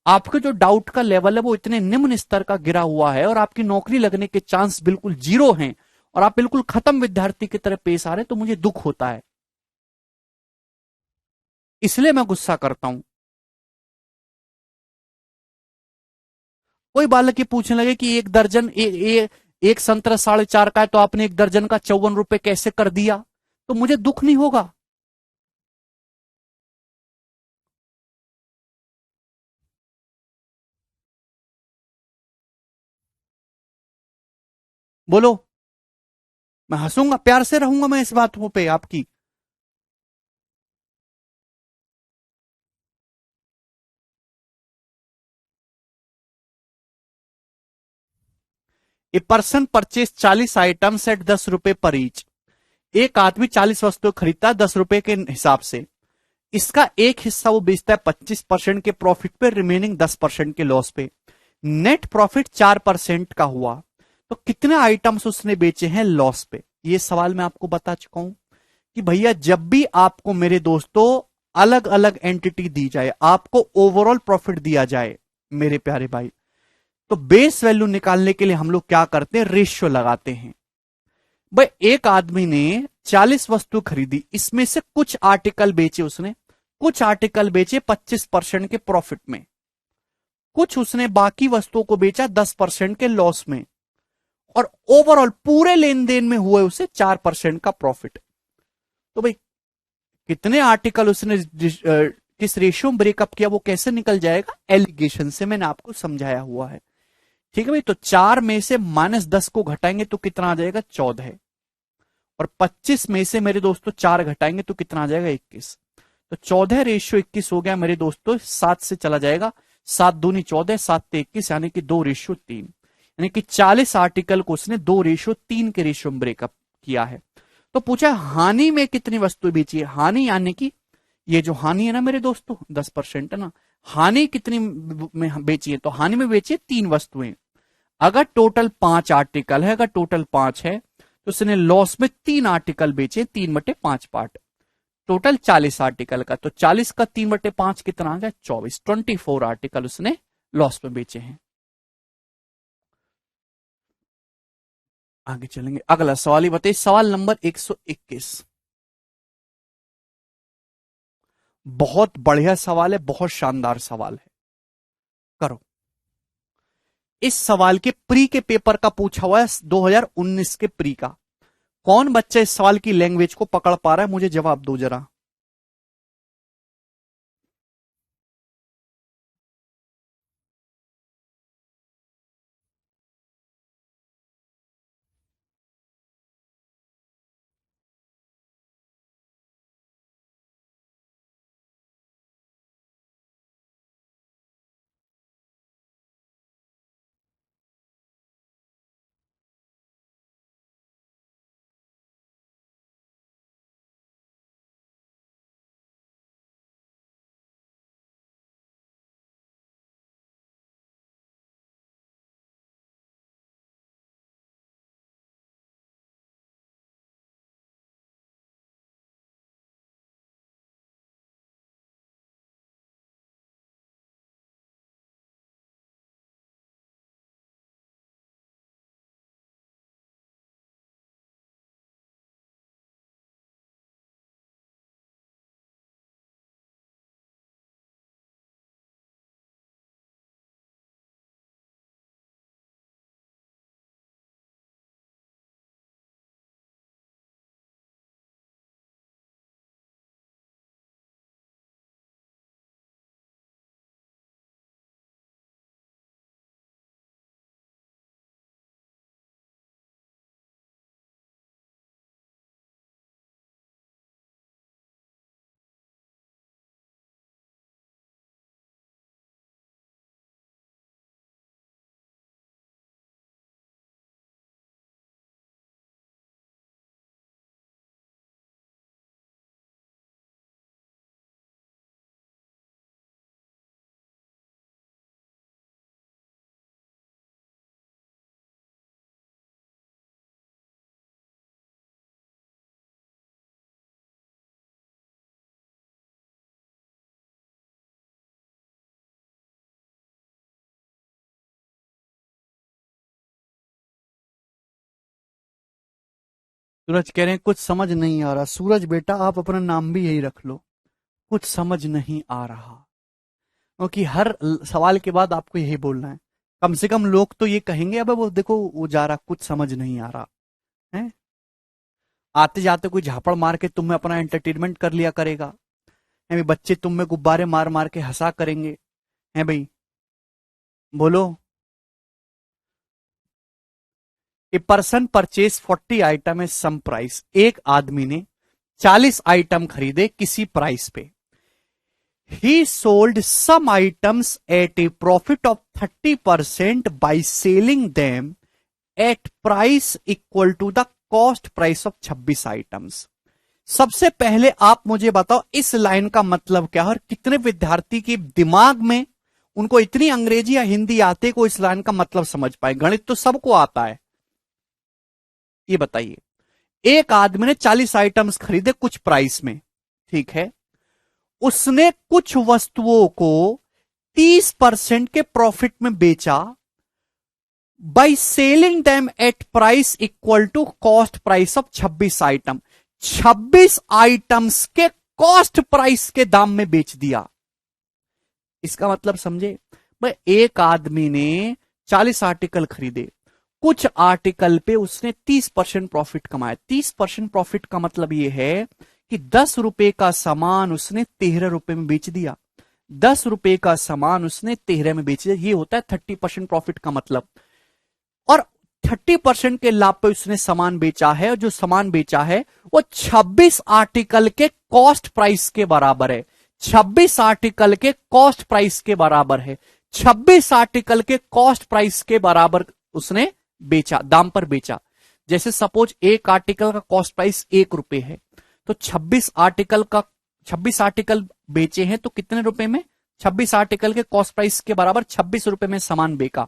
आपके जो डाउट का लेवल है वो इतने निम्न स्तर का गिरा हुआ है और आपकी नौकरी लगने के चांस बिल्कुल जीरो हैं और आप बिल्कुल खत्म विद्यार्थी की तरह पेश आ रहे हैं, तो मुझे दुख होता है, इसलिए मैं गुस्सा करता हूं। कोई बालक ये पूछने लगे कि एक दर्जन एक संतरा 4.5 का है तो आपने एक दर्जन का 54 रुपए कैसे कर दिया, तो मुझे दुख नहीं होगा। बोलो, मैं हंसूंगा, प्यार से रहूंगा मैं इस बात पे आपकी। ए पर्सन परचेज 40 आइटम्स एट 10 रुपए पर ईच। एक आदमी 40 वस्तुएं खरीदता है 10 रुपए के हिसाब से। इसका एक हिस्सा वो बेचता है 25% के प्रॉफिट पे, रिमेनिंग 10% के लॉस पे। नेट प्रॉफिट 4% का हुआ, तो कितने आइटम्स उसने बेचे हैं लॉस पे? ये सवाल मैं आपको बता चुका हूं कि भैया जब भी आपको मेरे दोस्तों अलग अलग एंटिटी दी जाए, आपको ओवरऑल प्रॉफिट दिया जाए मेरे प्यारे भाई, तो बेस वैल्यू निकालने के लिए हम लोग क्या करते हैं, रेशियो लगाते हैं। भाई एक आदमी ने 40 वस्तु खरीदी, इसमें से कुछ आर्टिकल बेचे उसने, कुछ आर्टिकल बेचे 25% के प्रॉफिट में, कुछ उसने बाकी वस्तुओं को बेचा 10% के लॉस में, और ओवरऑल पूरे लेन देन में हुए उसे 4% का प्रॉफिट। तो भाई कितने आर्टिकल उसने किस रेशियो में ब्रेकअप किया वो कैसे निकल जाएगा? एलिगेशन से, मैंने आपको समझाया हुआ है। ठीक है भाई, तो 4 में से -10 को घटाएंगे तो कितना आ जाएगा? 14। और 25 में से मेरे दोस्तों 4 घटाएंगे तो कितना आ जाएगा? 21। तो 14:21 हो गया मेरे दोस्तों, 7 से चला जाएगा, 7 दूनी 14, 7 ते 21, यानी कि 2:3, यानी कि 40 आर्टिकल को उसने 2:3 के रेशियो में ब्रेकअप किया है। तो पूछा हानि में कितनी वस्तु बेची है? हानि यानी कि ये जो हानि है ना मेरे दोस्तों 10% है ना, हानि कितनी में बेची है? तो हानि में बेची है 3 वस्तुएं। अगर टोटल 5 आर्टिकल है, अगर टोटल 5 है तो उसने लॉस में 3 आर्टिकल बेचे, 3/5 पार्ट। टोटल 40 आर्टिकल का, तो 40 का 3/5 कितना आ गया? 24। 24 आर्टिकल उसने लॉस में बेचे हैं। आगे चलेंगे, अगला सवाल ही बताइए, सवाल नंबर 121। बहुत बढ़िया सवाल है, बहुत शानदार सवाल है, करो। इस सवाल के प्री के पेपर का पूछा हुआ है, 2019 के प्री का। कौन बच्चा इस सवाल की लैंग्वेज को पकड़ पा रहा है, मुझे जवाब दो जरा। सूरज कह रहे हैं कुछ समझ नहीं आ रहा। सूरज बेटा, आप अपना नाम भी यही रख लो, कुछ समझ नहीं आ रहा, क्योंकि हर सवाल के बाद आपको यही बोलना है। कम से कम लोग तो ये कहेंगे, अब वो देखो वो जा रहा, कुछ समझ नहीं आ रहा है। आते जाते कोई झापड़ मार के तुम में अपना एंटरटेनमेंट कर लिया करेगा, है भाई, बच्चे तुम में गुब्बारे मार मार के हंसा करेंगे, है भाई, बोलो। A person purchase 40 item at some price. एक आदमी ने 40 आइटम खरीदे किसी प्राइस पे। He sold some items at a profit of 30% by selling them at price equal to the cost price of 26 items. सबसे पहले आप मुझे बताओ इस लाइन का मतलब क्या है, और कितने विद्यार्थी के दिमाग में उनको इतनी अंग्रेजी या हिंदी आते को इस लाइन का मतलब समझ पाए। गणित तो सबको आता है, ये बताइए। एक आदमी ने 40 आइटम्स खरीदे कुछ प्राइस में, ठीक है, उसने कुछ वस्तुओं को 30% के प्रॉफिट में बेचा by selling them at price equal to cost price of 26 item. 26 items के कॉस्ट प्राइस के दाम में बेच दिया। इसका मतलब समझे भाई, एक आदमी ने 40 आर्टिकल खरीदे, कुछ आर्टिकल पे उसने 30% प्रॉफिट कमाया। 30% प्रॉफिट का मतलब यह है कि 10 रुपए का सामान उसने 13 रुपए में बेच दिया। 10 रुपए का सामान उसने 13 में बेच दिया, ये होता है 30% प्रॉफिट का मतलब। और 30% के लाभ पे उसने सामान बेचा है, और जो सामान बेचा है वो 26 आर्टिकल के कॉस्ट प्राइस के बराबर है। 26 आर्टिकल के कॉस्ट प्राइस के बराबर है। 26 आर्टिकल के कॉस्ट प्राइस के बराबर उसने बेचा, दाम पर बेचा। जैसे सपोज एक आर्टिकल का कॉस्ट प्राइस 1 रुपए है, तो 26 आर्टिकल बेचे हैं तो कितने रुपए में? 26 आर्टिकल के कॉस्ट प्राइस के बराबर 26 रुपए में सामान बेचा।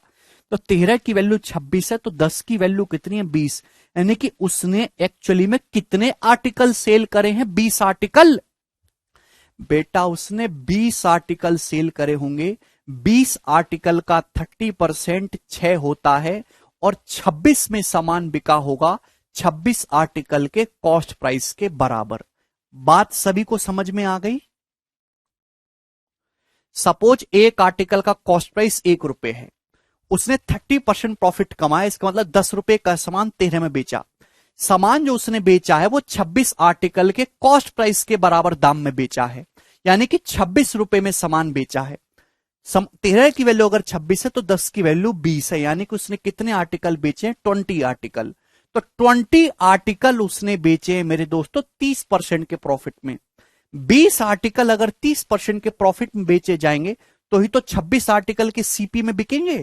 तो 13 की वैल्यू 26 है, तो 10 की वैल्यू कितनी है? 20। यानी कि उसने एक्चुअली में कितने आर्टिकल सेल करे हैं? 20 आर्टिकल बेटा उसने 20 आर्टिकल सेल करे होंगे, 20 आर्टिकल का 30% 6 होता है, और 26 में सामान बिका होगा 26 आर्टिकल के कॉस्ट प्राइस के बराबर। बात सभी को समझ में आ गई? सपोज एक आर्टिकल का कॉस्ट प्राइस 1 रुपए है, उसने 30% प्रॉफिट कमाया, इसका मतलब 10 रुपए का सामान 13 में बेचा। सामान जो उसने बेचा है वो 26 आर्टिकल के कॉस्ट प्राइस के बराबर दाम में बेचा है, यानी कि 26 रुपए में सामान बेचा है। 13 की वैल्यू अगर 26 है तो 10 की वैल्यू 20 है, यानी कि उसने कितने आर्टिकल बेचे हैं? 20 आर्टिकल। तो 20 आर्टिकल उसने बेचे हैं मेरे दोस्तों 30% के प्रॉफिट में। 20 आर्टिकल अगर 30% के प्रॉफिट में बेचे जाएंगे तो ही तो 26 आर्टिकल के सीपी में बिकेंगे।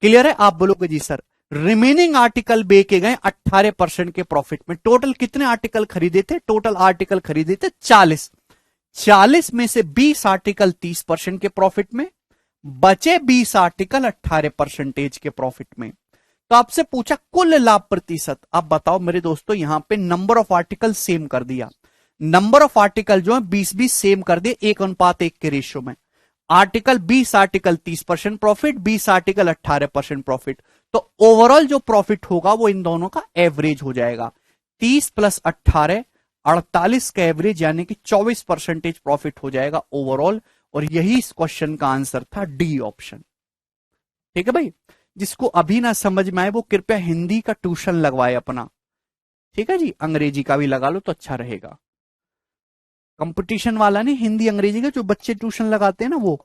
क्लियर है? आप बोलोगे जी सर। रिमेनिंग आर्टिकल बेचे गए 18% के प्रॉफिट में। टोटल कितने आर्टिकल खरीदे थे? टोटल आर्टिकल खरीदे थे 40। 40 में से 20 आर्टिकल 30% के प्रॉफिट में, बचे 20 आर्टिकल 18% के प्रॉफिट में। तो आपसे पूछा कुल लाभ प्रतिशत। अब बताओ मेरे दोस्तों, यहां पे नंबर ऑफ आर्टिकल सेम कर दिया, नंबर ऑफ आर्टिकल जो है 20-20 सेम कर दिए 1:1 के रेशियो में। Article 20 article 30% profit, 20 article 18% profit. तो ओवरऑल जो प्रॉफिट होगा वो इन दोनों का एवरेज हो जाएगा। 30 + 18 48 का एवरेज, यानी कि 24% प्रॉफिट हो जाएगा ओवरऑल। और यही इस क्वेश्चन का आंसर था, डी ऑप्शन। ठीक है भाई, जिसको अभी ना समझ में आए वो कृपया हिंदी का ट्यूशन लगवाए अपना। ठीक है जी, अंग्रेजी का भी लगा लो तो अच्छा रहेगा। कंपटीशन वाला नहीं, हिंदी अंग्रेजी का जो बच्चे ट्यूशन लगाते हैं ना वो।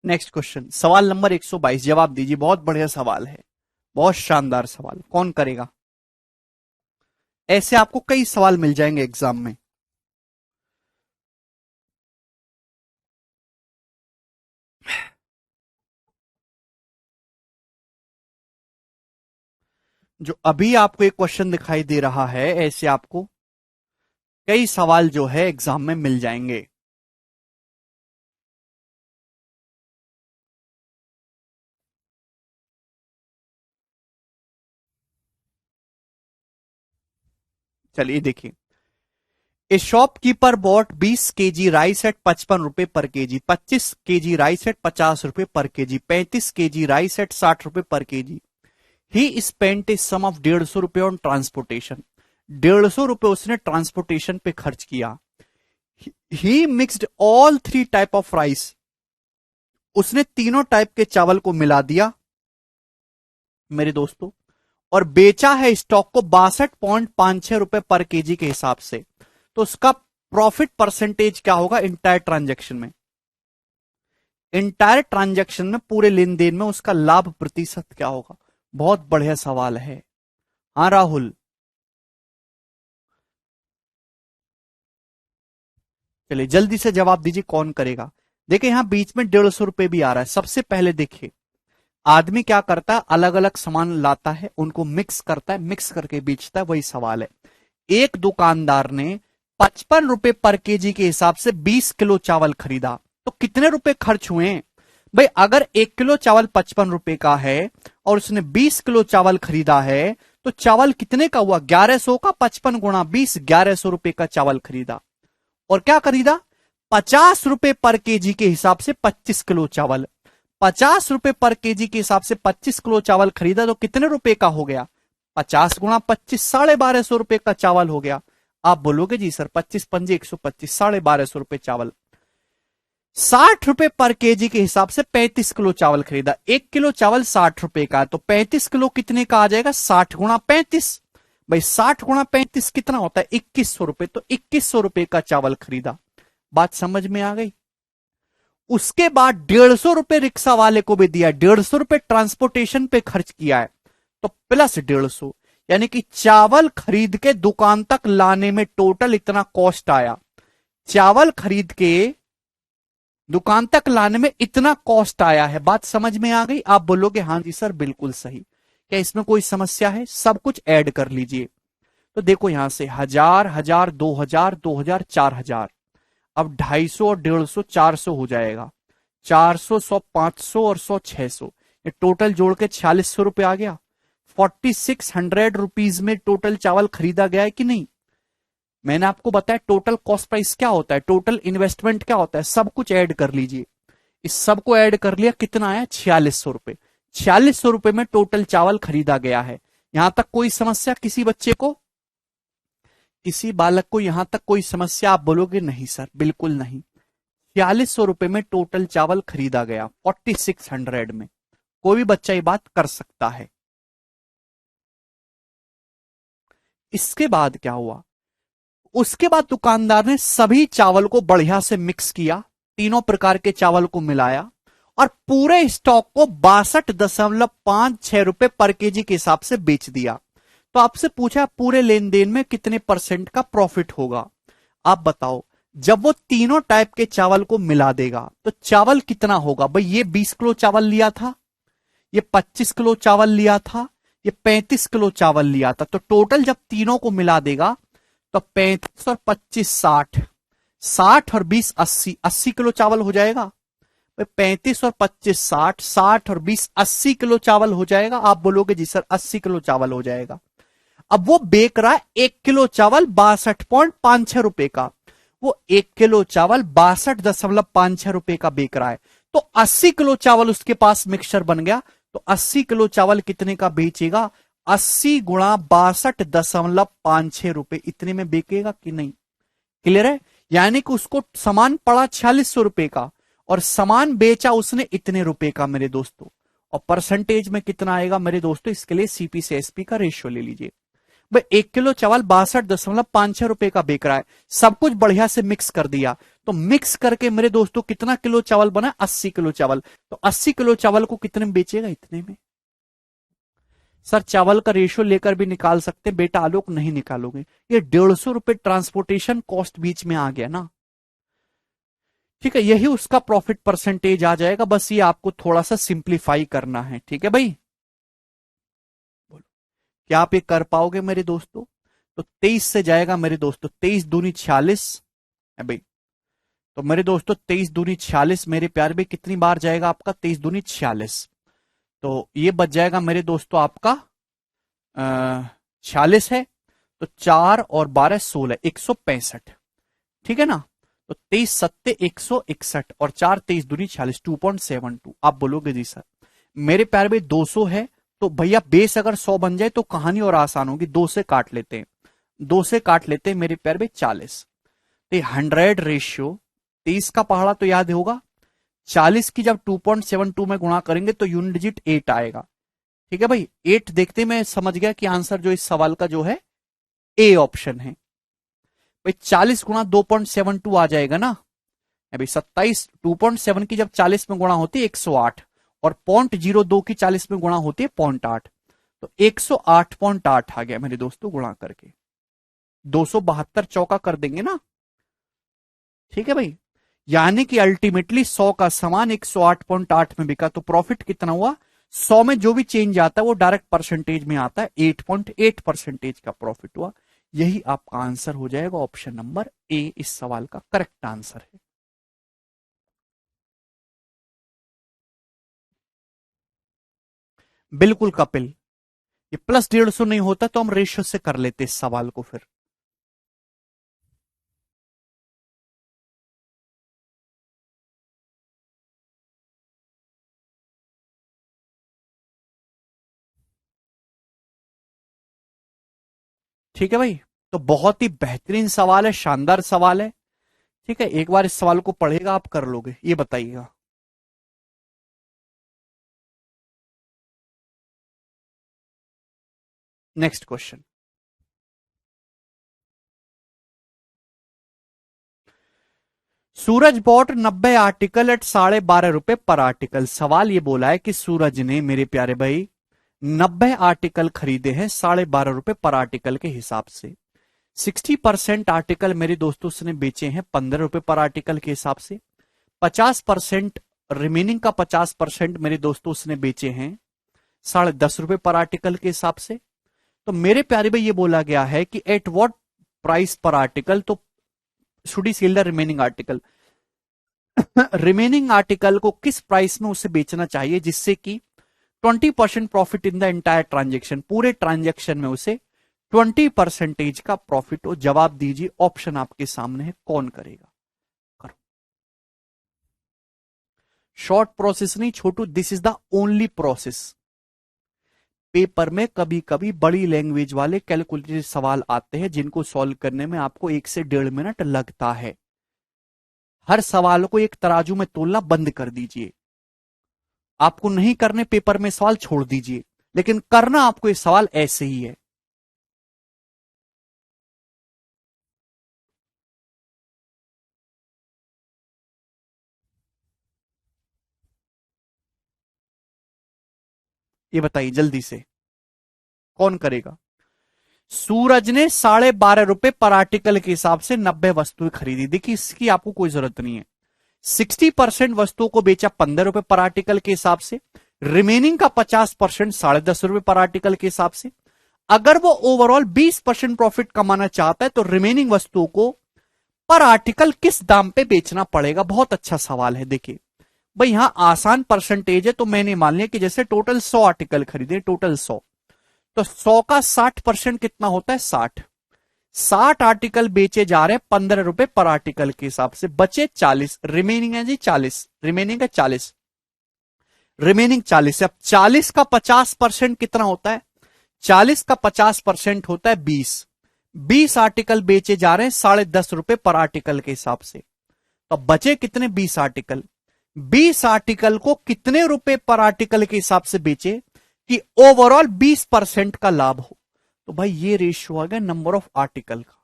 नेक्स्ट क्वेश्चन, सवाल नंबर 122, जवाब दीजिए। बहुत बढ़िया सवाल है, बहुत शानदार सवाल। कौन करेगा? ऐसे आपको कई सवाल मिल जाएंगे एग्जाम में। जो अभी आपको एक क्वेश्चन दिखाई दे रहा है, ऐसे आपको कई सवाल जो है एग्जाम में मिल जाएंगे। चलिए देखिए, a shopkeeper bought 20 kg rice at 55 रुपए per KG, 25 KG rice eight 50 रुपए per KG, 35 KG rice eight 60 रुपए per kg. He spent a sum of 150 रुपए ऑन ट्रांसपोर्टेशन। 150 रुपए उसने ट्रांसपोर्टेशन पे खर्च किया। He mixed all 3 type of rice. उसने तीनों टाइप के चावल को मिला दिया मेरे दोस्तों, और बेचा है स्टॉक को 62.56 रुपए पर केजी के हिसाब से। तो उसका प्रॉफिट परसेंटेज क्या होगा इंटायर ट्रांजैक्शन में? इंटायर ट्रांजैक्शन में, पूरे लेन देन में उसका लाभ प्रतिशत क्या होगा? बहुत बढ़िया सवाल है। हाँ राहुल, चलिए जल्दी से जवाब दीजिए, कौन करेगा? देखिए यहां बीच में 150 रुपए भी आ रहा है। सबसे पहले देखिए, आदमी क्या करता है, अलग अलग सामान लाता है, उनको मिक्स करता है, मिक्स करके बेचता है, वही सवाल है। एक दुकानदार ने 55 रुपए पर केजी के हिसाब से 20 किलो चावल खरीदा, तो कितने रुपए खर्च हुए? भाई अगर 1 किलो चावल 55 रुपए का है और उसने 20 किलो चावल खरीदा है, तो चावल कितने का हुआ? 1100 का। 55 गुणा 20, 1100 रुपए का चावल खरीदा। और क्या खरीदा? 50 रुपए पर केजी के हिसाब से 25 किलो चावल। 50 रुपए पर केजी के हिसाब से 25 किलो चावल खरीदा, तो कितने रुपए का हो गया? 50 गुणा 25, 1250 रुपए का चावल हो गया। आप बोलोगे जी सर 25 पंजे 125, 1250 रुपए चावल। 60 रुपए पर केजी के हिसाब से 35 किलो चावल खरीदा। 1 किलो चावल 60 रुपए का, तो 35 किलो कितने का आ जाएगा? 60 गुणा 35। भाई 60 गुणा 35 कितना होता है? 2100 रुपए। तो 2100 रुपए का चावल खरीदा। बात समझ में आ गई? उसके बाद 150 रुपए रिक्शा वाले को भी दिया, 150 रुपए ट्रांसपोर्टेशन पे खर्च किया है, तो प्लस 150, यानी कि चावल खरीद के दुकान तक लाने में टोटल इतना कॉस्ट आया। चावल खरीद के दुकान तक लाने में इतना कॉस्ट आया है। बात समझ में आ गई? आप बोलोगे हाँ जी सर बिल्कुल सही। क्या इसमें कोई समस्या है? सब कुछ ऐड कर लीजिए। तो देखो यहां से 1000, 1000, 2000, 2000, 4000। अब 250 और 150, 400 हो जाएगा। 400, 100, 500 और 100, 600, ये टोटल जोड़ के 4600 रुपए आ गया। 4600 रुपीज में टोटल चावल खरीदा गया है कि नहीं। मैंने आपको बताया टोटल कॉस्ट प्राइस क्या होता है, टोटल इन्वेस्टमेंट क्या होता है, सब कुछ ऐड कर लीजिए। इस सब को ऐड कर लिया, कितना आया, 4600 रुपए। 4600 रुपए में टोटल चावल खरीदा गया है। यहां तक कोई समस्या किसी बच्चे को, किसी बालक को यहां तक कोई समस्या? आप बोलोगे नहीं सर, बिल्कुल नहीं। 4600 रुपए में टोटल चावल खरीदा गया, 4600 में। कोई भी बच्चा ये बात कर सकता है। इसके बाद क्या हुआ, उसके बाद दुकानदार ने सभी चावल को बढ़िया से मिक्स किया, तीनों प्रकार के चावल को मिलाया और पूरे स्टॉक को 62.56 रुपए पर केजी के हिसाब से बेच दिया। तो आपसे पूछा पूरे लेन देन में कितने परसेंट का प्रॉफिट होगा। आप बताओ, जब वो तीनों टाइप के चावल को मिला देगा तो चावल कितना होगा। भाई ये 20 किलो चावल लिया था, ये 25 किलो चावल लिया था, ये 35 किलो चावल लिया था, तो टोटल जब तीनों को मिला देगा तो 35 और 25 60, 60 और 20 80, 80 किलो चावल हो जाएगा। 35 और 25 60, 60 और 20 80 किलो चावल हो जाएगा। आप बोलोगे जी सर 80 किलो चावल हो जाएगा। अब वो बेच रहा है 1 किलो चावल 62.56 रुपए का, वो 1 किलो चावल 62.56 रुपए का बेच रहा है। तो 80 किलो चावल उसके पास मिक्सचर बन गया। तो 80 किलो चावल कितने का बेचेगा, 80 गुणा 62.56 रुपए, इतने में बेचेगा कि नहीं। क्लियर है, यानी कि उसको सामान पड़ा 4600 रुपए का और सामान बेचा उसने इतने रुपए का मेरे दोस्तों। और परसेंटेज में कितना आएगा मेरे दोस्तों, इसके लिए सीपी से एसपी का रेशियो ले लीजिए। भाई 1 किलो चावल 62.56 रुपए का बेच रहा है, सब कुछ बढ़िया से मिक्स कर दिया। तो मिक्स करके मेरे दोस्तों कितना किलो चावल बना, 80 किलो चावल। तो 80 किलो चावल को कितने में बेचेगा, इतने में। सर चावल का रेशियो लेकर भी निकाल सकते, बेटा आलोक नहीं निकालोगे, ये 150 रुपए ट्रांसपोर्टेशन कॉस्ट बीच में आ गया ना। ठीक है, यही उसका प्रॉफिट परसेंटेज आ जाएगा। बस ये आपको थोड़ा सा सिंप्लीफाई करना है। ठीक है भाई, बोलो क्या आप ये कर पाओगे मेरे दोस्तों। तो 23 से जाएगा मेरे दोस्तों, 23 दूनी 46 है भाई। तो मेरे दोस्तों 23 दूनी 46 मेरे प्यार भाई, कितनी बार जाएगा आपका 23 दूनी 46। तो ये बच जाएगा मेरे दोस्तों आपका 46 है, तो 4 और 12 16, 165। ठीक है ना। तो 23 सत्ते 161 और 4 23 दूनी 46, 2.72। आप बोलोगे जी सर मेरे प्यार में 200 है, तो भैया बेस अगर 100 बन जाए तो कहानी और आसान होगी। 2 से काट लेते हैं, 2 से काट लेते हैं मेरे प्यार में 40। तो 100 रेशियो 23 का पहाड़ा तो याद होगा, 40 की जब 2.72 में गुणा करेंगे तो यूनिट डिजिट 8 आएगा। ठीक है भाई, 8 देखते मैं समझ गया कि आंसर जो इस सवाल का जो है ए ऑप्शन है। भाई 40 गुणा 2.72 आ जाएगा ना भाई, 27 2.7 की जब 40 में गुणा होती है 108 और 0.02 की 40 में गुणा होती है 0.8, तो 108.8 आ गया मेरे दोस्तों गुणा करके। 272 चौका कर देंगे ना। ठीक है भाई, यानी कि अल्टीमेटली 100 का सामान 108.8 में बिका, तो प्रॉफिट कितना हुआ, 100 में जो भी चेंज आता है वो डायरेक्ट परसेंटेज में आता है, 8.8% का प्रॉफिट हुआ। यही आपका आंसर हो जाएगा, ऑप्शन नंबर ए इस सवाल का करेक्ट आंसर है। बिल्कुल कपिल, ये प्लस 150 नहीं होता तो हम रेशियो से कर लेते इस सवाल को फिर। ठीक है भाई, तो बहुत ही बेहतरीन सवाल है, शानदार सवाल है। ठीक है, एक बार इस सवाल को पढ़ेगा आप कर लोगे, ये बताइएगा। नेक्स्ट क्वेश्चन, सूरज बॉट 90 आर्टिकल एट 12.5 रुपए पर आर्टिकल। सवाल ये बोला है कि सूरज ने मेरे प्यारे भाई 90 आर्टिकल खरीदे हैं 12.5 रुपए पर आर्टिकल के हिसाब से। 60% आर्टिकल मेरे दोस्तों उसने बेचे हैं 15 रुपए पर आर्टिकल के हिसाब से। 50% रिमेनिंग का 50% मेरे दोस्तों उसने बेचे हैं 10.5 रुपए पर आर्टिकल के हिसाब से। तो मेरे प्यारे भाई ये बोला गया है कि at what price per article, तो should he sell the remaining article. Remaining article को किस प्राइस में उसे बेचना चाहिए जिससे कि 20% profit in the entire transaction, पूरे ट्रांजेक्शन में उसे 20% का प्रॉफिट हो। जवाब दीजिए, ऑप्शन आपके सामने है, कौन करेगा? करो। शॉर्ट प्रोसेस नहीं छोटू, this is the only process. Paper में कभी कभी बड़ी लैंग्वेज वाले कैलकुलेटेड सवाल आते हैं जिनको सॉल्व करने में आपको 1 से 1.5 मिनट लगता है। हर सवाल को एक तराजू में तोलना बंद कर दीजिए। आपको नहीं करने पेपर में सवाल, छोड़ दीजिए, लेकिन करना आपको ये सवाल ऐसे ही है। ये बताइए जल्दी से, कौन करेगा? सूरज ने ₹12.5 पर आर्टिकल के हिसाब से 90 वस्तुएं खरीदी। देखिए इसकी आपको कोई जरूरत नहीं है। 60% वस्तुओं को बेचा ₹15 पर आर्टिकल के हिसाब से, रिमेनिंग का 50% ₹10.5 पर आर्टिकल के हिसाब से। अगर वो ओवरऑल 20% प्रॉफिट कमाना चाहता है तो रिमेनिंग वस्तुओं को पर आर्टिकल किस दाम पे बेचना पड़ेगा? बहुत अच्छा सवाल है। देखिए भाई यहां आसान परसेंटेज है, तो मैंने मान लिया कि जैसे टोटल 100 आर्टिकल खरीदे, टोटल 100, तो 100 का 60% कितना होता है? 60। 60 आर्टिकल बेचे जा रहे हैं ₹15 पर आर्टिकल के हिसाब से, बचे 40, रिमेनिंग है जी 40, रिमेनिंग है 40, रिमेनिंग 40 है। अब 40 का 50% कितना होता है? 40 का 50% होता है 20। 20 आर्टिकल बेचे जा रहे हैं ₹10.5 पर आर्टिकल के हिसाब से, तो बचे कितने? 20 आर्टिकल। 20 आर्टिकल को कितने रुपए पर आर्टिकल के हिसाब से बेचे कि ओवरऑल 20% का लाभ हो? तो भाई ये रेशियो आ गया नंबर ऑफ आर्टिकल का,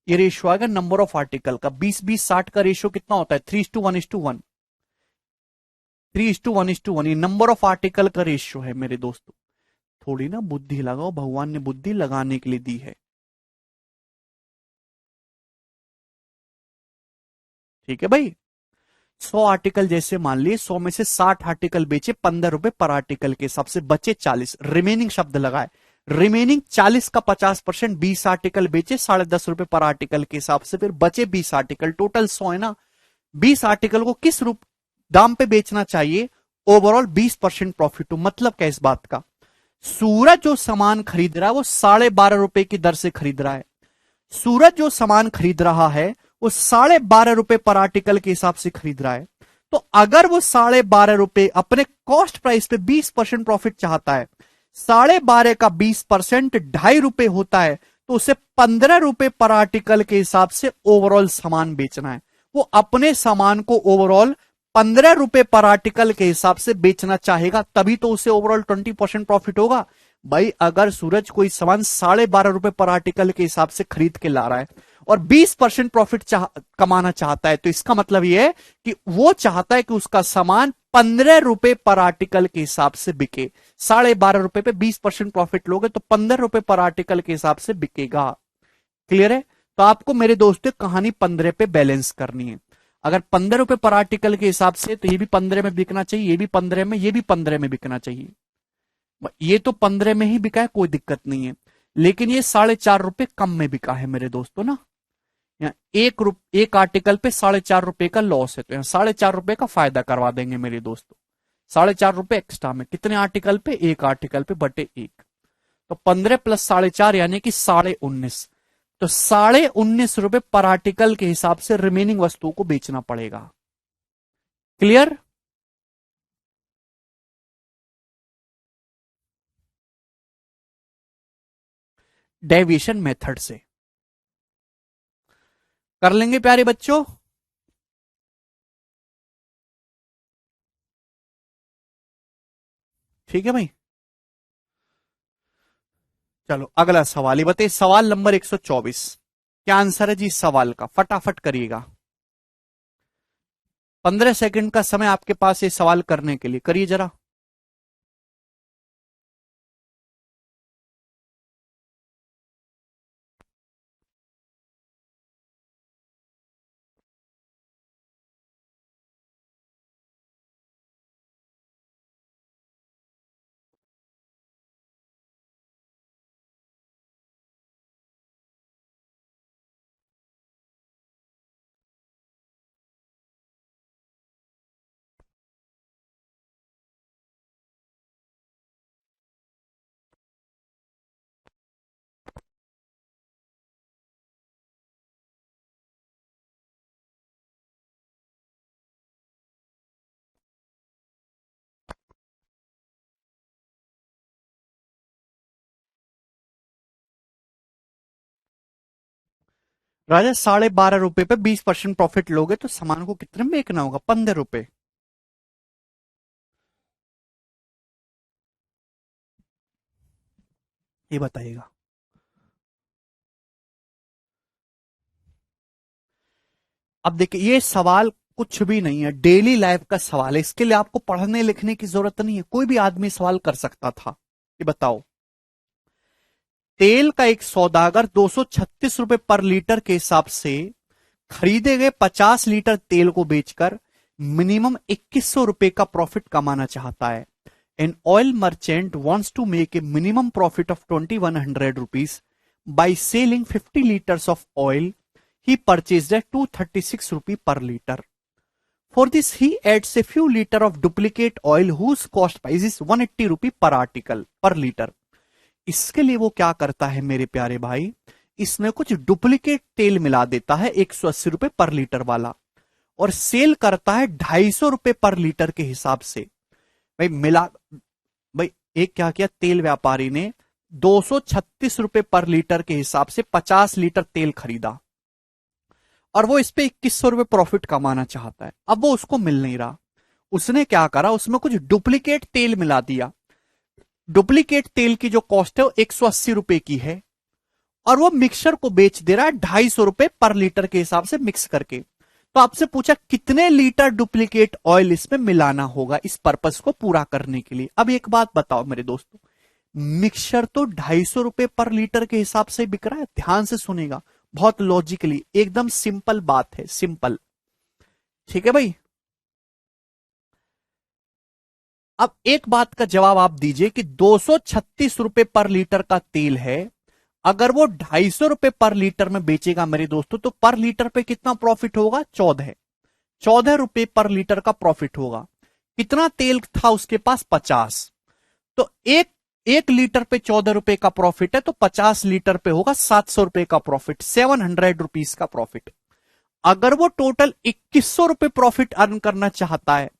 ये रेशियो आ गया नंबर ऑफ आर्टिकल का। 20-20-60 का रेशियो कितना होता है? 3:1:1, 3:1:1, ये नंबर ऑफ आर्टिकल का रेशियो है मेरे दोस्तों। थोड़ी ना बुद्धि लगाओ, भगवान ने बुद्धि लगाने के लिए दी है। ठीक है भाई। 100 आर्टिकल जैसे मान लिए, 100 में से 60 आर्टिकल बेचे ₹15 पर आर्टिकल के हिसाब से, बचे 40, रिमेनिंग शब्द लगाए। रिमेनिंग 40 का 50%, 20 आर्टिकल बेचे ₹10.5 पर आर्टिकल के हिसाब से, फिर बचे 20 आर्टिकल, टोटल 100 है ना। 20 आर्टिकल को किस रूप दाम पे बेचना चाहिए ओवरऑल 20% प्रॉफिट हो? मतलब क्या इस बात का? सूरज जो सामान खरीद रहा है वो ₹12.5 की दर से खरीद रहा है। सूरज जो सामान खरीद रहा है वो ₹12.5 पर आर्टिकल के हिसाब से खरीद रहा है। तो अगर वो ₹12.5 अपने कॉस्ट प्राइस पे 20% प्रॉफिट चाहता है, 12.5 का 20% ₹2.5 होता है, तो उसे ₹15 पर आर्टिकल के हिसाब से ओवरऑल सामान बेचना है। वो अपने सामान को ओवरऑल ₹15 पर आर्टिकल के हिसाब से बेचना चाहेगा, तभी तो उसे ओवरऑल 20% प्रॉफिट होगा। भाई अगर सूरज कोई सामान ₹12.5 पर आर्टिकल के हिसाब से खरीद के ला रहा है और 20% प्रॉफिट कमाना चाहता है, तो इसका मतलब यह है कि वो चाहता है कि उसका सामान ₹15 पर आर्टिकल के हिसाब से बिके। ₹12.5 पे 20% प्रॉफिट लोगे तो ₹15 पर आर्टिकल के हिसाब से बिकेगा। क्लियर है? तो आपको मेरे दोस्तों कहानी 15 पे बैलेंस करनी है। अगर ₹15 पर आर्टिकल के हिसाब से, तो ये भी 15 में बिकना चाहिए, ये भी 15 में, ये भी 15 में बिकना चाहिए। ये तो 15 में ही बिका है, कोई दिक्कत नहीं है, लेकिन ये ₹4.5 कम में बिका है मेरे दोस्तों ना। यहाँ एक आर्टिकल पे ₹4.5 का लॉस है, तो यहाँ ₹4.5 का फायदा करवा देंगे मेरे दोस्तों। ₹4.5 एक्स्ट्रा में, कितने आर्टिकल पे? एक आर्टिकल पे बटे एक, तो 15 प्लस 4.5 यानी कि 19.5। तो ₹19.5 पर आर्टिकल के हिसाब से रिमेनिंग वस्तुओं को बेचना पड़ेगा। क्लियर? डेविएशन मेथड से कर लेंगे प्यारे बच्चों। ठीक है भाई। चलो अगला सवाल, ये बताइए सवाल नंबर 124, क्या आंसर है जी इस सवाल का? फटाफट करिएगा। 15 सेकंड का समय आपके पास ये सवाल करने के लिए, करिए जरा। राजा 12.5 रुपए पे 20% प्रॉफिट लोगे तो सामान को कितने में बेचना होगा? 15 रुपए। ये बताइएगा। अब देखिए, ये सवाल कुछ भी नहीं है, डेली लाइफ का सवाल है, इसके लिए आपको पढ़ने लिखने की जरूरत नहीं है, कोई भी आदमी सवाल कर सकता था। ये बताओ, तेल का एक सौदागर 236 रुपए पर लीटर के हिसाब से खरीदे गए 50 लीटर तेल को बेचकर मिनिमम 2100 रुपए का प्रॉफिट कमाना चाहता है। An oil merchant wants to make a minimum profit of 2100 rupees by selling 50 litres of oil he purchased at 236 rupee per litre. For this, he adds a few liter of duplicate oil whose cost price is 180 रुपी पर article पर litre. इसके लिए वो क्या करता है मेरे प्यारे भाई, इसमें कुछ डुप्लीकेट तेल मिला देता है 180 रुपए पर लीटर वाला, और सेल करता है 250 रुपए पर लीटर के हिसाब से। भाई मिला, भाई एक क्या किया, तेल व्यापारी ने 236 रुपए पर लीटर के हिसाब से 50 लीटर तेल खरीदा और वो इस पे 2100 रुपए प्रॉफिट कमाना चाहता है। अब वो उसको मिल नहीं रहा, उसने क्या करा, उसमें कुछ डुप्लीकेट तेल मिला दिया। डुप्लीकेट तेल की जो कॉस्ट है वो 180 रुपए की है, और वो मिक्सचर को बेच दे रहा है 250 रुपए पर लीटर के हिसाब से मिक्स करके। तो आपसे पूछा कितने लीटर डुप्लीकेट ऑयल इसमें मिलाना होगा इस पर्पस को पूरा करने के लिए। अब एक बात बताओ मेरे दोस्तों, मिक्सचर तो 250 रुपए पर लीटर के हिसाब से बिक रहा है, ध्यान से सुनेगा, बहुत लॉजिकली, एकदम सिंपल बात है, सिंपल। ठीक है भाई। अब एक बात का जवाब आप दीजिए कि 236 रुपए पर लीटर का तेल है, अगर वो 250 रुपए पर लीटर में बेचेगा मेरे दोस्तों, तो पर लीटर पे कितना प्रॉफिट होगा? 14 रुपए पर लीटर का प्रॉफिट होगा। कितना तेल था उसके पास? 50। तो एक एक लीटर पे 14 रुपए का प्रॉफिट है, तो 50 लीटर पे होगा 700 रुपए का प्रॉफिट, 700 रुपीज का प्रॉफिट। अगर वो टोटल 2100 रुपए प्रॉफिट अर्न करना चाहता है,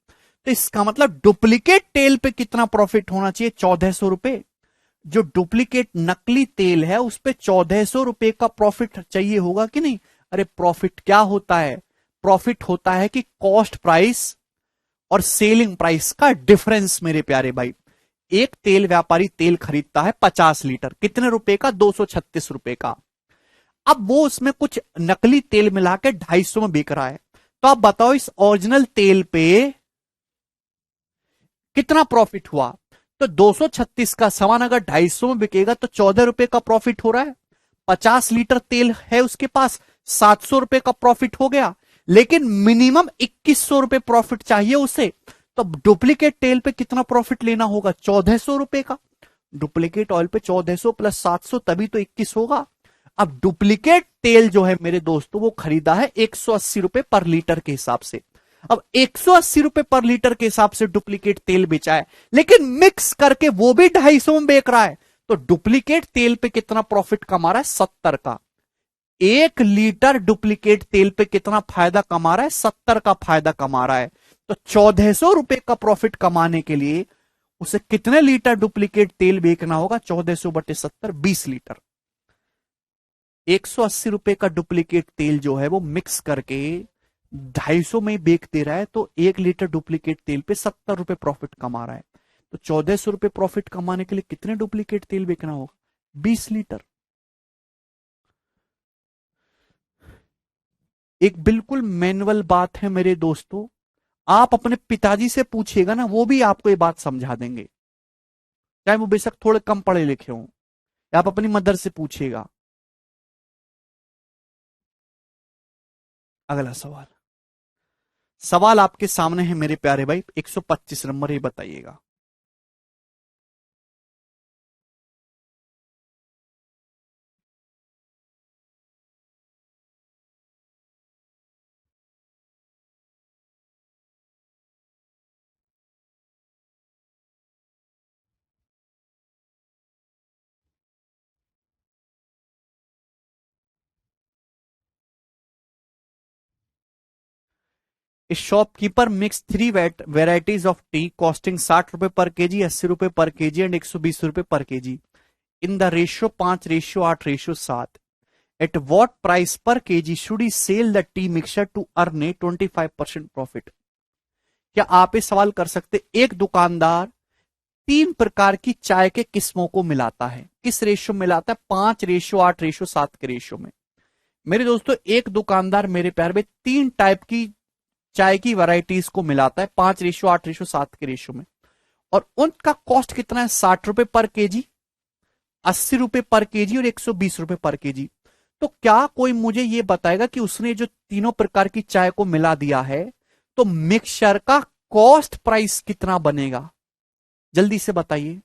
तो इसका मतलब डुप्लीकेट तेल पे कितना प्रॉफिट होना चाहिए? 1400 रुपए। जो डुप्लीकेट नकली तेल है उस पे 1400 रुपए का प्रॉफिट चाहिए होगा कि नहीं? अरे प्रॉफिट क्या होता है? प्रॉफिट होता है कि कॉस्ट प्राइस और सेलिंग प्राइस का डिफरेंस मेरे प्यारे भाई। एक तेल व्यापारी तेल खरीदता है 50 लीटर, कितने रुपए का? 236 रुपए का। अब वो उसमें कुछ नकली तेल मिला के 250 में बिक रहा है, तो आप बताओ इस ओरिजिनल तेल पे कितना प्रॉफिट हुआ? तो 236 का सामान अगर 250 में बिकेगा तो 14 रुपए का प्रॉफिट हो रहा है। 50 लीटर तेल है उसके पास, 700 रुपए का प्रॉफिट हो गया, लेकिन मिनिमम 2100 रुपए प्रॉफिट चाहिए उसे। तो डुप्लीकेट तेल पे कितना प्रॉफिट लेना होगा? 1400 रुपए का। डुप्लीकेट ऑयल पे 1400 प्लस 700 तभी तो 21 होगा। अब डुप्लीकेट तेल जो है मेरे दोस्तों वो खरीदा है 180 रुपए पर लीटर के हिसाब से। अब 180 रुपए पर लीटर के हिसाब से डुप्लीकेट तेल बेचा है, लेकिन मिक्स करके वो भी 250 में बेच रहा है, तो डुप्लीकेट तेल पे कितना प्रॉफिट कमा रहा है? 70 का। 1 लीटर डुप्लीकेट तेल पे कितना फायदा कमा रहा है? 70 का फायदा कमा रहा है। तो 1400 रुपए का प्रॉफिट कमाने के लिए उसे कितने लीटर डुप्लीकेट तेल बेचना होगा? 1400/70, 20 लीटर। 180 रुपए का डुप्लीकेट तेल जो है वो मिक्स करके 250 में बेच दे रहा है, तो 1 लीटर डुप्लीकेट तेल पे 70 रुपए प्रॉफिट कमा रहा है। तो 1400 रुपए प्रॉफिट कमाने के लिए कितने डुप्लीकेट तेल बेचना होगा? 20 लीटर। एक बिल्कुल मैनुअल बात है मेरे दोस्तों, आप अपने पिताजी से पूछिएगा ना, वो भी आपको ये बात समझा देंगे, चाहे वो बेशक थोड़े कम पढ़े लिखे हों। आप अपनी मदर से पूछिएगा। अगला सवाल, सवाल आपके सामने है मेरे प्यारे भाई, 125 नंबर, ये बताइएगा। इस shopkeeper mix 3 varieties of T costing 60 रुपए पर केजी, 80 रुपए पर केजी एंड 120 रुपए per kg in the ratio 5:8:7। At what price per kg should he sell the tea mixture to earn a 25% profit. क्या आप ये सवाल कर सकते, एक दुकानदार 3 प्रकार की चाय के किस्मों को मिलाता है, किस रेशियो में मिलाता है? 5:8:7 के रेशियो में। मेरे दोस्तों एक दुकानदार मेरे प्यार में 3 टाइप की चाय की वैरायटीज को मिलाता है 5:8:7 के रेशियो में, और उनका कॉस्ट कितना है? 60 रुपए पर केजी, 80 रुपए पर केजी और 120 रुपए पर केजी। तो क्या कोई मुझे ये बताएगा कि उसने जो तीनों प्रकार की चाय को मिला दिया है तो मिक्सचर का कॉस्ट प्राइस कितना बनेगा? जल्दी से बताइए।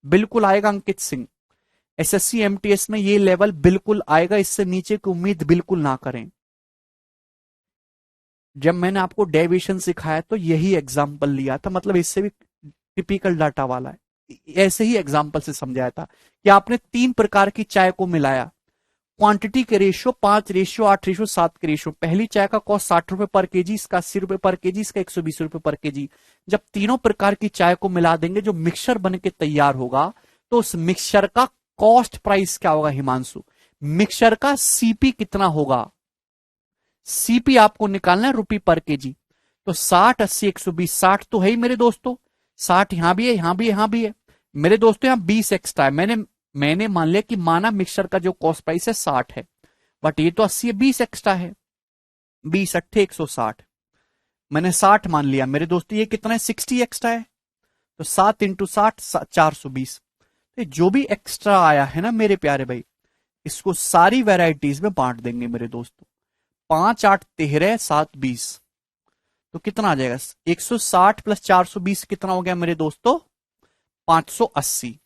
बिल्कुल आएगा अंकित सिंह, एसएससी एमटीएस में ये लेवल बिल्कुल आएगा, इससे नीचे की उम्मीद बिल्कुल ना करें। जब मैंने आपको डेविएशन सिखाया तो यही एग्जाम्पल लिया था, मतलब इससे भी टिपिकल डाटा वाला है, ऐसे ही एग्जाम्पल से समझाया था कि आपने 3 प्रकार की चाय को मिलाया, क्वांटिटी के रेशियो 5:8:7 के रेशियो। पहली चाय का कॉस्ट 60 रुपए पर केजी, इसका 80 रुपए पर केजी, इसका 120 रुपए पर केजी। जब तीनों प्रकार की चाय को मिला देंगे, जो मिक्सचर बन के तैयार होगा, तो उस मिक्सचर का कॉस्ट प्राइस क्या होगा हिमांशु? मिक्सचर का सीपी कितना होगा? सीपी आपको निकालना है रुपी पर केजी। तो 60, 80, 120, 60 तो है ही मेरे दोस्तों, 60 यहां भी है, यहां भी है, यहां भी है मेरे दोस्तों, यहां 20 एक्स्ट्रा है। मैंने मान लिया कि माना मिक्सचर का जो कॉस्ट प्राइस है 60 है, बट ये तो 80 है, 20 एक्स्ट्रा है, 20 अट्ठे 160, मैंने 60 मान लिया मेरे दोस्तों। ये कितना है? 60 एक्स्ट्रा है, तो 7 इंटू 60 420। तो जो भी एक्स्ट्रा आया है ना मेरे प्यारे भाई, इसको सारी वेराइटीज में बांट देंगे मेरे दोस्तों। 5 8 13 7 20, तो कितना आ जाएगा? 160 प्लस 420 कितना हो गया मेरे दोस्तों? 580।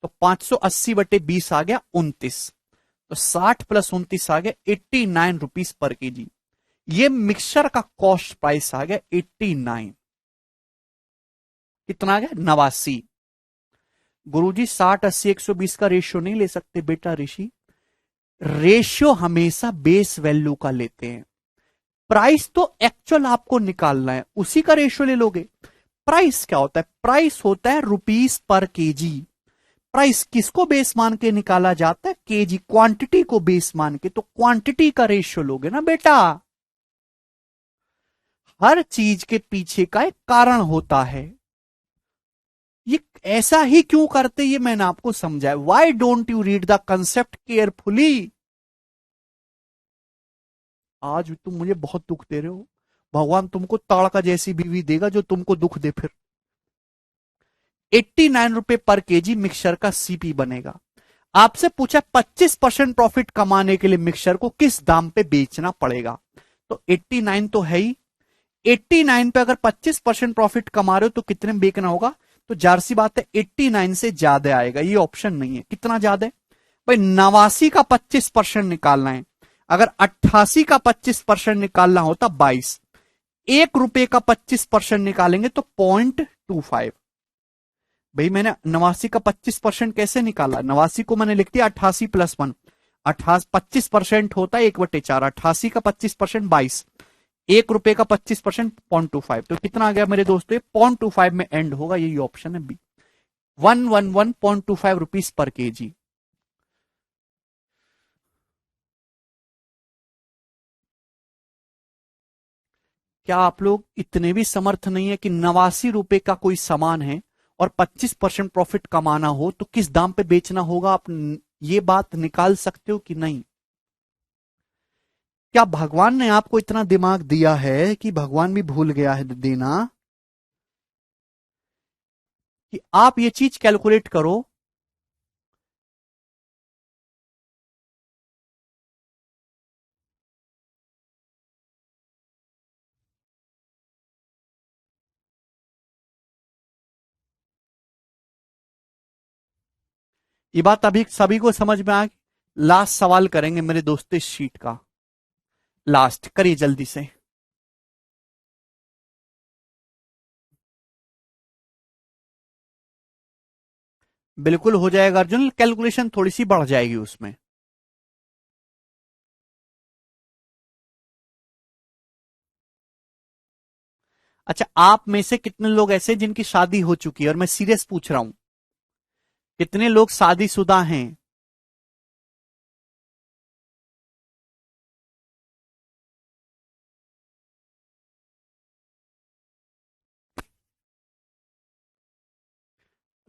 तो 580/20 आ गया 29, तो 60 प्लस 29 आ गया 89 रुपीज पर केजी। ये मिक्सचर का कॉस्ट प्राइस आ गया 89। कितना आ गया? 89। गुरुजी 60 80 120 का रेशियो नहीं ले सकते बेटा ऋषि, रेशियो हमेशा बेस वैल्यू का लेते हैं। प्राइस तो एक्चुअल आपको निकालना है, उसी का रेशियो ले लोगे। प्राइस क्या होता है? प्राइस होता है रुपीस पर केजी। प्राइस किसको बेस मान के निकाला जाता है? केजी, क्वांटिटी को बेस मान के, तो क्वांटिटी का रेशियो लोगे ना बेटा। हर चीज के पीछे का एक कारण होता है। ये ऐसा ही क्यों करते, ये मैंने आपको समझाया। Why don't you read the concept carefully? आज तुम मुझे बहुत दुख दे रहे हो, भगवान तुमको ताड़का जैसी बीवी देगा जो तुमको दुख दे। फिर 89 रुपए पर केजी मिक्सचर का सीपी बनेगा। आपसे पूछा 25% प्रॉफिट कमाने के लिए मिक्सचर को किस दाम पे बेचना पड़ेगा, तो 89 तो है ही। 89 पे अगर 25% प्रॉफिट कमा रहे हो तो कितने में बेचना होगा? तो जाहिर सी बात है 89 से ज्यादा आएगा, ये ऑप्शन नहीं है। कितना ज्यादा है भाई? 89 का 25% निकालना है। अगर 88 का 25% निकालना होता 22, 1 रुपए का 25% निकालेंगे तो 0.25। भाई मैंने 89 का 25% कैसे निकाला? 89 को मैंने लिख दिया 88 प्लस 1, 25% होता है 1/4, 88 का 25% 22, 1 रुपए का 25% 0.25, तो कितना आ गया मेरे दोस्तों? 0.25 में एंड होगा, यही ऑप्शन है बी, 111.25 रुपीज पर केजी। क्या आप लोग इतने भी समर्थ नहीं है कि 89 रुपए का कोई सामान है और 25% प्रॉफिट कमाना हो तो किस दाम पे बेचना होगा? आप ये बात निकाल सकते हो कि नहीं? क्या भगवान ने आपको इतना दिमाग दिया है कि भगवान भी भूल गया है देना, कि आप ये चीज कैलकुलेट करो। ये बात अभी सभी को समझ में आ गई? लास्ट सवाल करेंगे मेरे दोस्तों इस शीट का, लास्ट करिए जल्दी से। बिल्कुल हो जाएगा अर्जुन, कैलकुलेशन थोड़ी सी बढ़ जाएगी उसमें। अच्छा, आप में से कितने लोग ऐसे जिनकी शादी हो चुकी है, और मैं सीरियस पूछ रहा हूं, कितने लोग शादीशुदा हैं?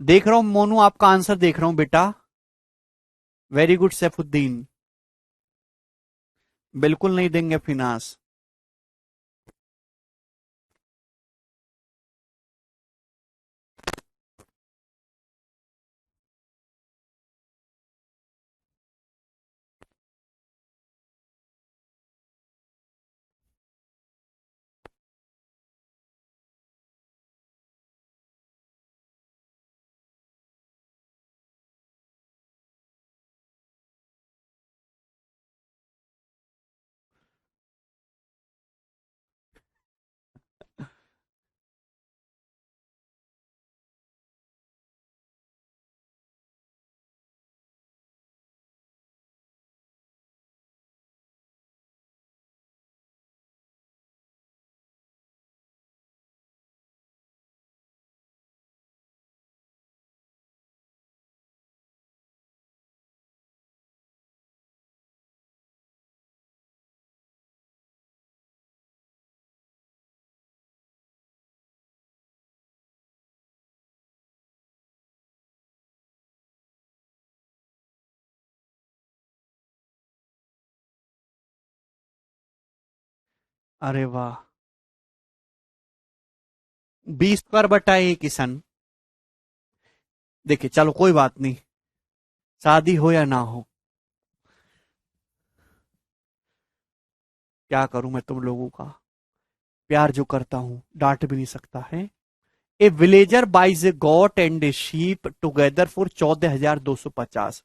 देख रहा हूं मोनू, आपका आंसर देख रहा हूं बेटा। Very good Saifuddin. बिल्कुल नहीं देंगे फिनास। अरे वाह। 20 स्क्वायर बटा 1 किशन। देखिए चलो कोई बात नहीं, शादी हो या ना हो, क्या करूं मैं तुम लोगों का। प्यार जो करता हूं डांट भी नहीं सकता है। A villager buys a goat and a sheep together for 14,250।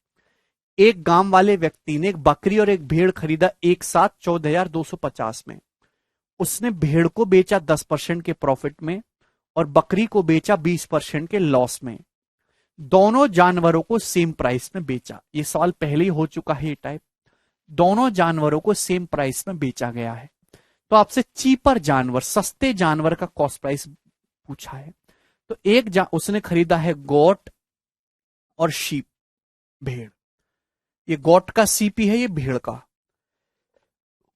एक गांव वाले व्यक्ति ने एक बकरी और एक भेड़ खरीदा एक साथ 14,250 में। उसने भेड़ को बेचा 10% के प्रॉफिट में और बकरी को बेचा 20% के लॉस में। दोनों जानवरों को सेम प्राइस में बेचा। ये सवाल पहले ही हो चुका है ये टाइप। दोनों जानवरों को सेम प्राइस में बेचा गया है। तो आपसे चीपर जानवर, सस्ते जानवर का कॉस्ट प्राइस पूछा है। तो उसने खरीदा है गोट और शीप, भेड़। ये गोट का सीपी है, ये भेड़ का।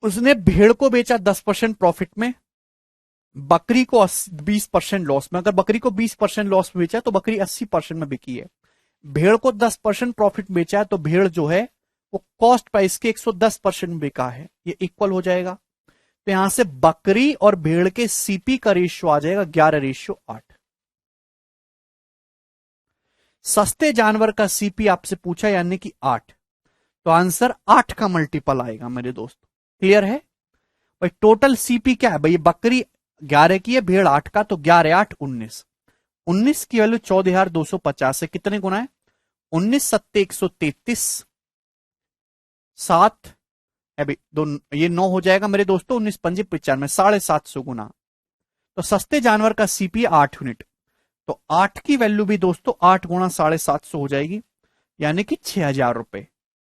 उसने भेड़ को बेचा 10% प्रॉफिट में, बकरी को 20% लॉस में। अगर बकरी को 20% लॉस में बेचा तो बकरी 80% में बिकी है। भेड़ को 10% प्रॉफिट बेचा है तो भेड़ जो है वो कॉस्ट प्राइस के 110% में बिका है। ये इक्वल हो जाएगा। तो यहां से बकरी और भेड़ के सीपी का रेशियो आ जाएगा 11:8। सस्ते जानवर का सीपी आपसे पूछा यानी कि 8। तो आंसर 8 का मल्टीपल आएगा मेरे दोस्त। क्लियर है भाई? टोटल सीपी क्या है भाई? बकरी 11 की है, भेड़ 8 का, तो 11 8 19। 19 की वैल्यू 14,250 है। कितने गुना है? 19 सत्ते 133। 7 है भाई, दो, ये 9 हो जाएगा मेरे दोस्तों। 19 पंजे 95, 750 गुना। तो सस्ते जानवर का सीपी 8 यूनिट। तो 8 की वैल्यू भी दोस्तों 8 गुणा 750 हो जाएगी, यानी कि 6,000 रुपए।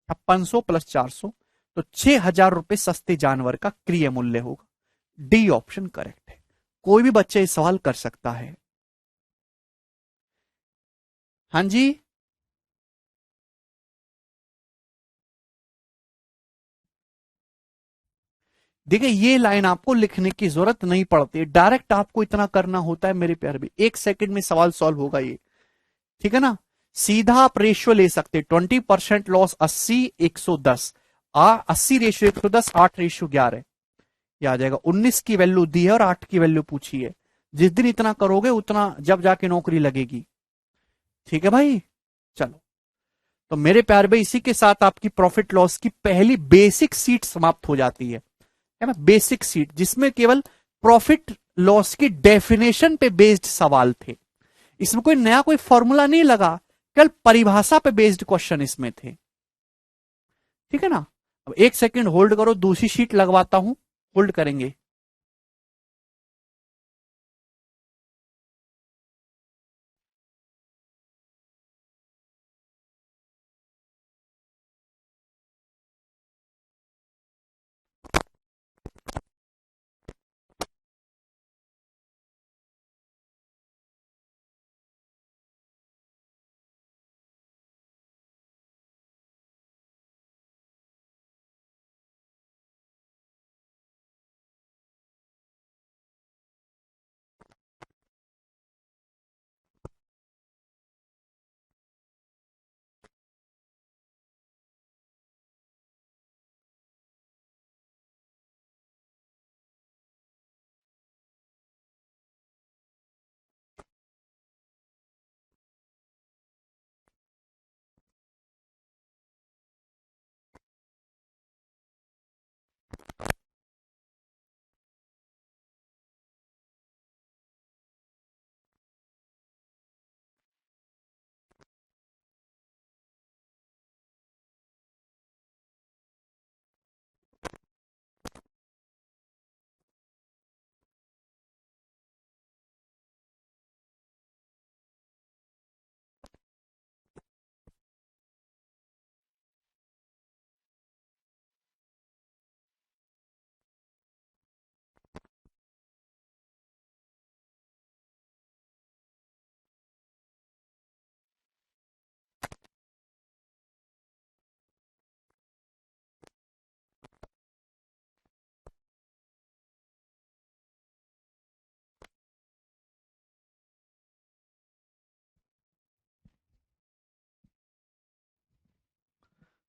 5600 + 400, तो 6,000 रुपए सस्ते जानवर का क्रिय मूल्य होगा। डी ऑप्शन करेक्ट है। कोई भी बच्चा ये सवाल कर सकता है। हाँ जी। देखिए ये लाइन आपको लिखने की जरूरत नहीं पड़ती, डायरेक्ट आपको इतना करना होता है मेरे प्यार भी। 1 सेकंड में सवाल सॉल्व होगा ये। ठीक है ना? सीधा आप रेशियो ले सकते, 20% लॉस 80 110। 80 रेशियो 110, 8:11। ये आ जाएगा। 19 की वैल्यू दी है और 8 की वैल्यू पूछी है। जिस दिन इतना करोगे उतना जब जाके नौकरी लगेगी। ठीक है भाई? चलो, तो मेरे प्यार भाई इसी के साथ आपकी प्रॉफिट लॉस की पहली बेसिक सीट समाप्त हो जाती है ना? बेसिक सीट जिसमें केवल प्रॉफिट लॉस की डेफिनेशन पे बेस्ड सवाल थे। इसमें कोई नया कोई फॉर्मूला नहीं लगा, केवल परिभाषा पे बेस्ड क्वेश्चन इसमें थे। ठीक है ना? अब 1 सेकंड होल्ड करो, दूसरी शीट लगवाता हूं। होल्ड करेंगे।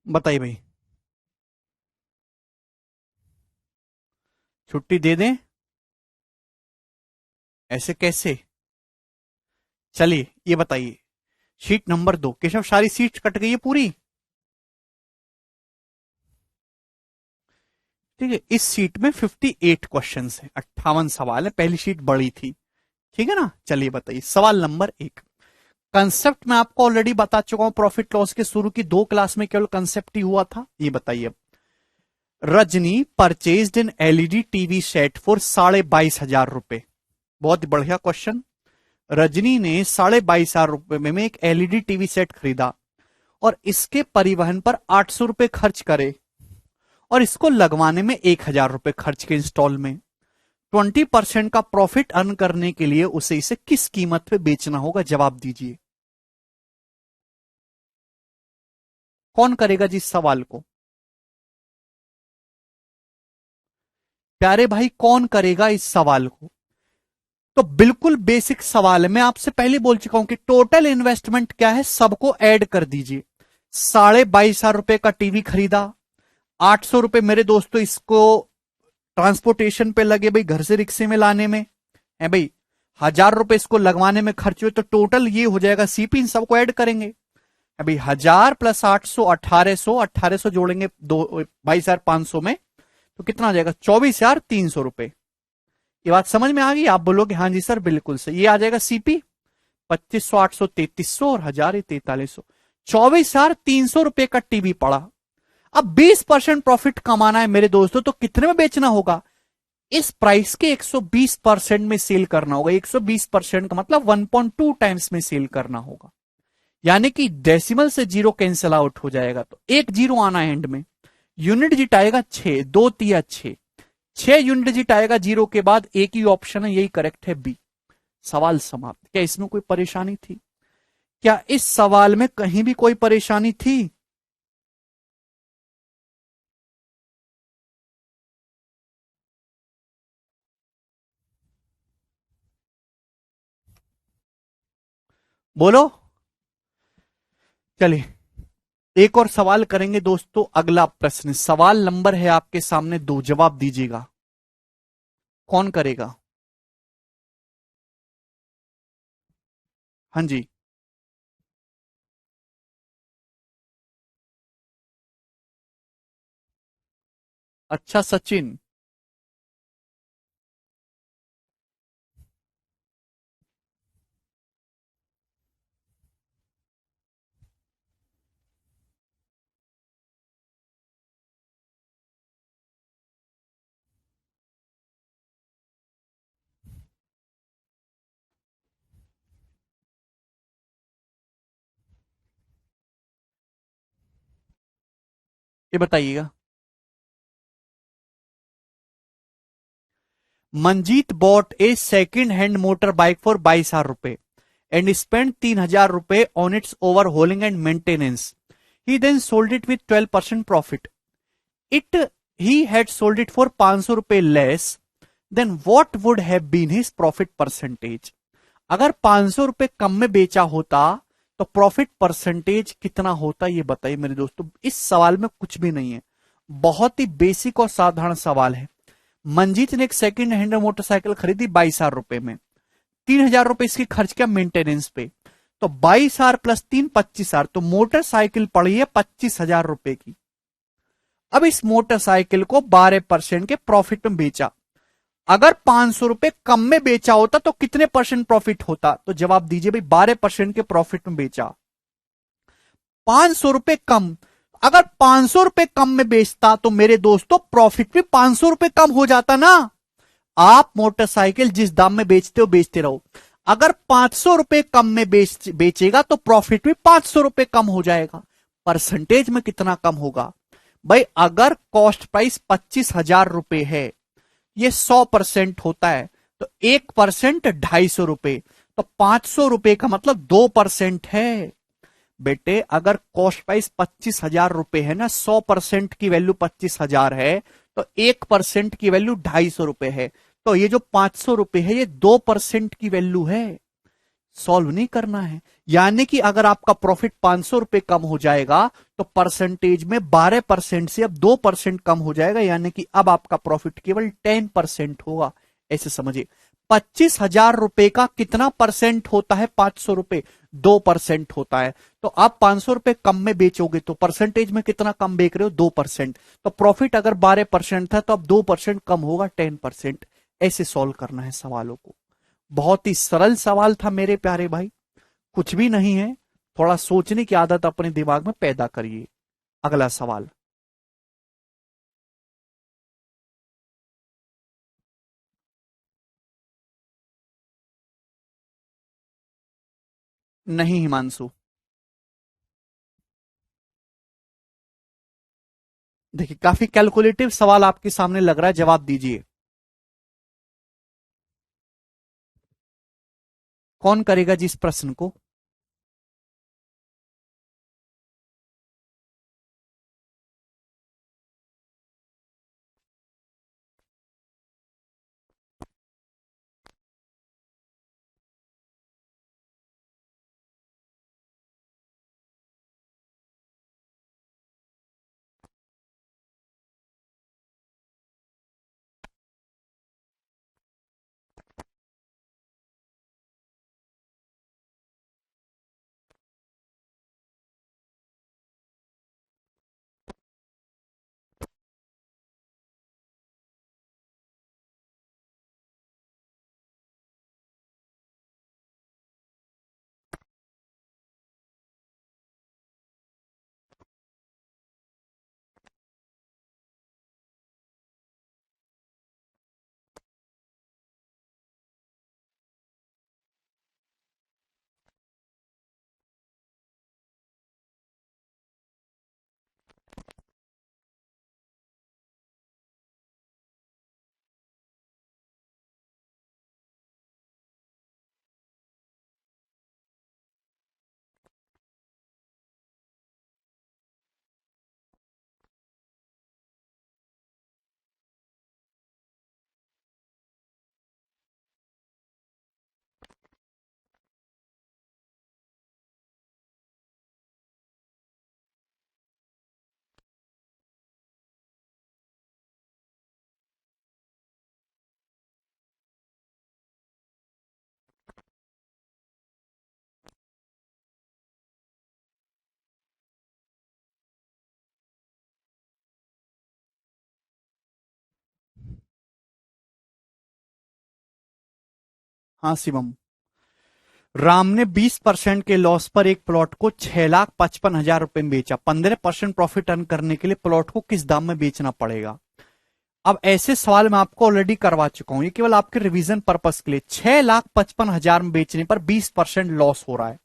बताइए भाई, छुट्टी दे दें? ऐसे कैसे? चलिए ये बताइए, शीट नंबर 2, केशव सारी सीट कट गई है पूरी? ठीक है, इस शीट में 58 क्वेश्चंस हैं, 58 सवाल है, पहली शीट बड़ी थी। ठीक है ना, चलिए बताइए सवाल नंबर 1। कंसेप्ट मैं आपको ऑलरेडी बता चुका हूं, प्रॉफिट लॉस के शुरू की 2 क्लास में केवल कंसेप्ट ही हुआ था। ये बताइए अब, Rajni purchased an LED TV set for 22,500 रुपए। बहुत बढ़िया क्वेश्चन। रजनी ने 22,500 रुपए में एक एलईडी टीवी सेट खरीदा और इसके परिवहन पर 800 रुपए खर्च करे और इसको लगवाने में 1,000 रुपए खर्च के इंस्टॉल में। 20% का प्रॉफिट अर्न करने के लिए उसे इसे किस कीमत पे बेचना होगा? जवाब दीजिए। कौन करेगा जी इस सवाल को? प्यारे भाई कौन करेगा इस सवाल को? तो बिल्कुल बेसिक सवाल है, मैं आपसे पहले बोल चुका हूं कि टोटल इन्वेस्टमेंट क्या है, सबको ऐड कर दीजिए। 22,500 रुपए का टीवी खरीदा, 800 रुपए मेरे दोस्तों इसको ट्रांसपोर्टेशन पे लगे भाई, घर से रिक्शे में लाने में है भाई, 1,000 रुपए इसको लगवाने में खर्च हुए, तो टोटल ये हो जाएगा सीपी। इन सबको ऐड करेंगे अभी, 1,000 प्लस 800 1800, 1800 जोड़ेंगे 22,500 में, तो कितना आ जाएगा? 24,300 रुपए। ये बात समझ में आ गई? आप बोलोगे हाँ जी सर बिल्कुल सही। ये आ जाएगा सीपी 2500, 800, 3300 और 1,000 4300। 24,300 रुपए का टीवी पड़ा। अब 20% प्रॉफिट कमाना है मेरे दोस्तों, तो कितने में बेचना होगा? इस प्राइस के 120% में सेल करना होगा। 120% का मतलब 1.2 टाइम्स में सेल करना होगा, यानी कि डेसिमल से जीरो कैंसिल आउट हो जाएगा, तो एक जीरो आना है एंड में। यूनिट डिजिट आएगा 6, 2 तिया 6, 6 यूनिट डिजिट आएगा जीरो के बाद, एक ही ऑप्शन है, यही करेक्ट है बी। सवाल समाप्त। क्या इसमें कोई परेशानी थी? क्या इस सवाल में कहीं भी कोई परेशानी थी? बोलो। चलिए एक और सवाल करेंगे दोस्तों। अगला प्रश्न, सवाल नंबर है आपके सामने 2, जवाब दीजिएगा। कौन करेगा? हाँ जी। अच्छा सचिन। ये बताइएगा। Manjeet bought a second hand motorbike for 22,000 रुपए एंड स्पेंड 3,000 रुपए on its overhauling and maintenance. He then sold it with 12% profit. It he had sold it for 500 रुपए less, than what would have been his profit percentage? अगर 500 रुपए कम में बेचा होता तो profit percentage कितना होता, ये बताइए मेरे दोस्तों। इस सवाल में कुछ भी नहीं है, बहुत ही बेसिक और साधारण सवाल है। मंजीत ने एक सेकंड हैंड मोटरसाइकिल खरीदी 22,000 रुपए में, 3,000 रुपए इसकी खर्च किया मेंटेनेंस पे, तो 22,000 प्लस 3 25,000, तो मोटरसाइकिल पड़ी है 25,000 रुपए की। अब इस मोटरसाइकिल को 12% के प्रॉफिट में बेचा। अगर 500 रुपए कम में बेचा होता तो कितने परसेंट प्रॉफिट होता? तो जवाब दीजिए भाई। 12% के प्रॉफिट में बेचा, 500 रुपए कम। अगर 500 रुपए कम में बेचता तो मेरे दोस्तों प्रॉफिट भी 500 रुपए कम हो जाता ना। आप मोटरसाइकिल जिस दाम में बेचते हो बेचते रहो, अगर 500 रुपए कम में बेचेगा तो प्रॉफिट भी 500 रुपए कम हो जाएगा। परसेंटेज में कितना कम होगा भाई? अगर कॉस्ट प्राइस 25,000 रुपए है, ये 100% होता है, तो 1% 250 रुपए, तो 500 रुपए का मतलब 2% है। बेटे अगर कॉस्ट प्राइस 25,000 रुपए है ना, 100% की वैल्यू 25,000 है, तो 1% की वैल्यू 250 रुपए है, तो ये जो 500 रुपए है ये 2% की वैल्यू है। सॉल्व नहीं करना है। यानी कि अगर आपका प्रॉफिट 500 रुपए कम हो जाएगा तो परसेंटेज में 12% से अब 2% कम हो जाएगा, यानी कि अब आपका प्रॉफिट केवल 10% होगा। ऐसे समझिए 25,000 रुपए का कितना परसेंट होता है 500 रुपए? 2% होता है। तो आप 500 रुपए कम में बेचोगे तो परसेंटेज में कितना कम बेच रहे हो? 2%। तो प्रॉफिट अगर 12% था तो अब 2% कम होगा 10%। ऐसे सॉल्व करना है सवालों को। बहुत ही सरल सवाल था मेरे प्यारे भाई, कुछ भी नहीं है। थोड़ा सोचने की आदत अपने दिमाग में पैदा करिए। अगला सवाल। नहीं हिमांशु, देखिए काफी कैलकुलेटिव सवाल आपके सामने लग रहा है, जवाब दीजिए। कौन करेगा जिस प्रश्न को? हाँ शिवम, राम ने 20% के लॉस पर एक प्लॉट को 6,55,000 रुपए में बेचा। 15% प्रॉफिट अर्न करने के लिए प्लॉट को किस दाम में बेचना पड़ेगा? अब ऐसे सवाल मैं आपको ऑलरेडी करवा चुका हूं, ये केवल आपके रिवीजन पर्पस के लिए। 6,55,000 में बेचने पर 20% लॉस हो रहा है,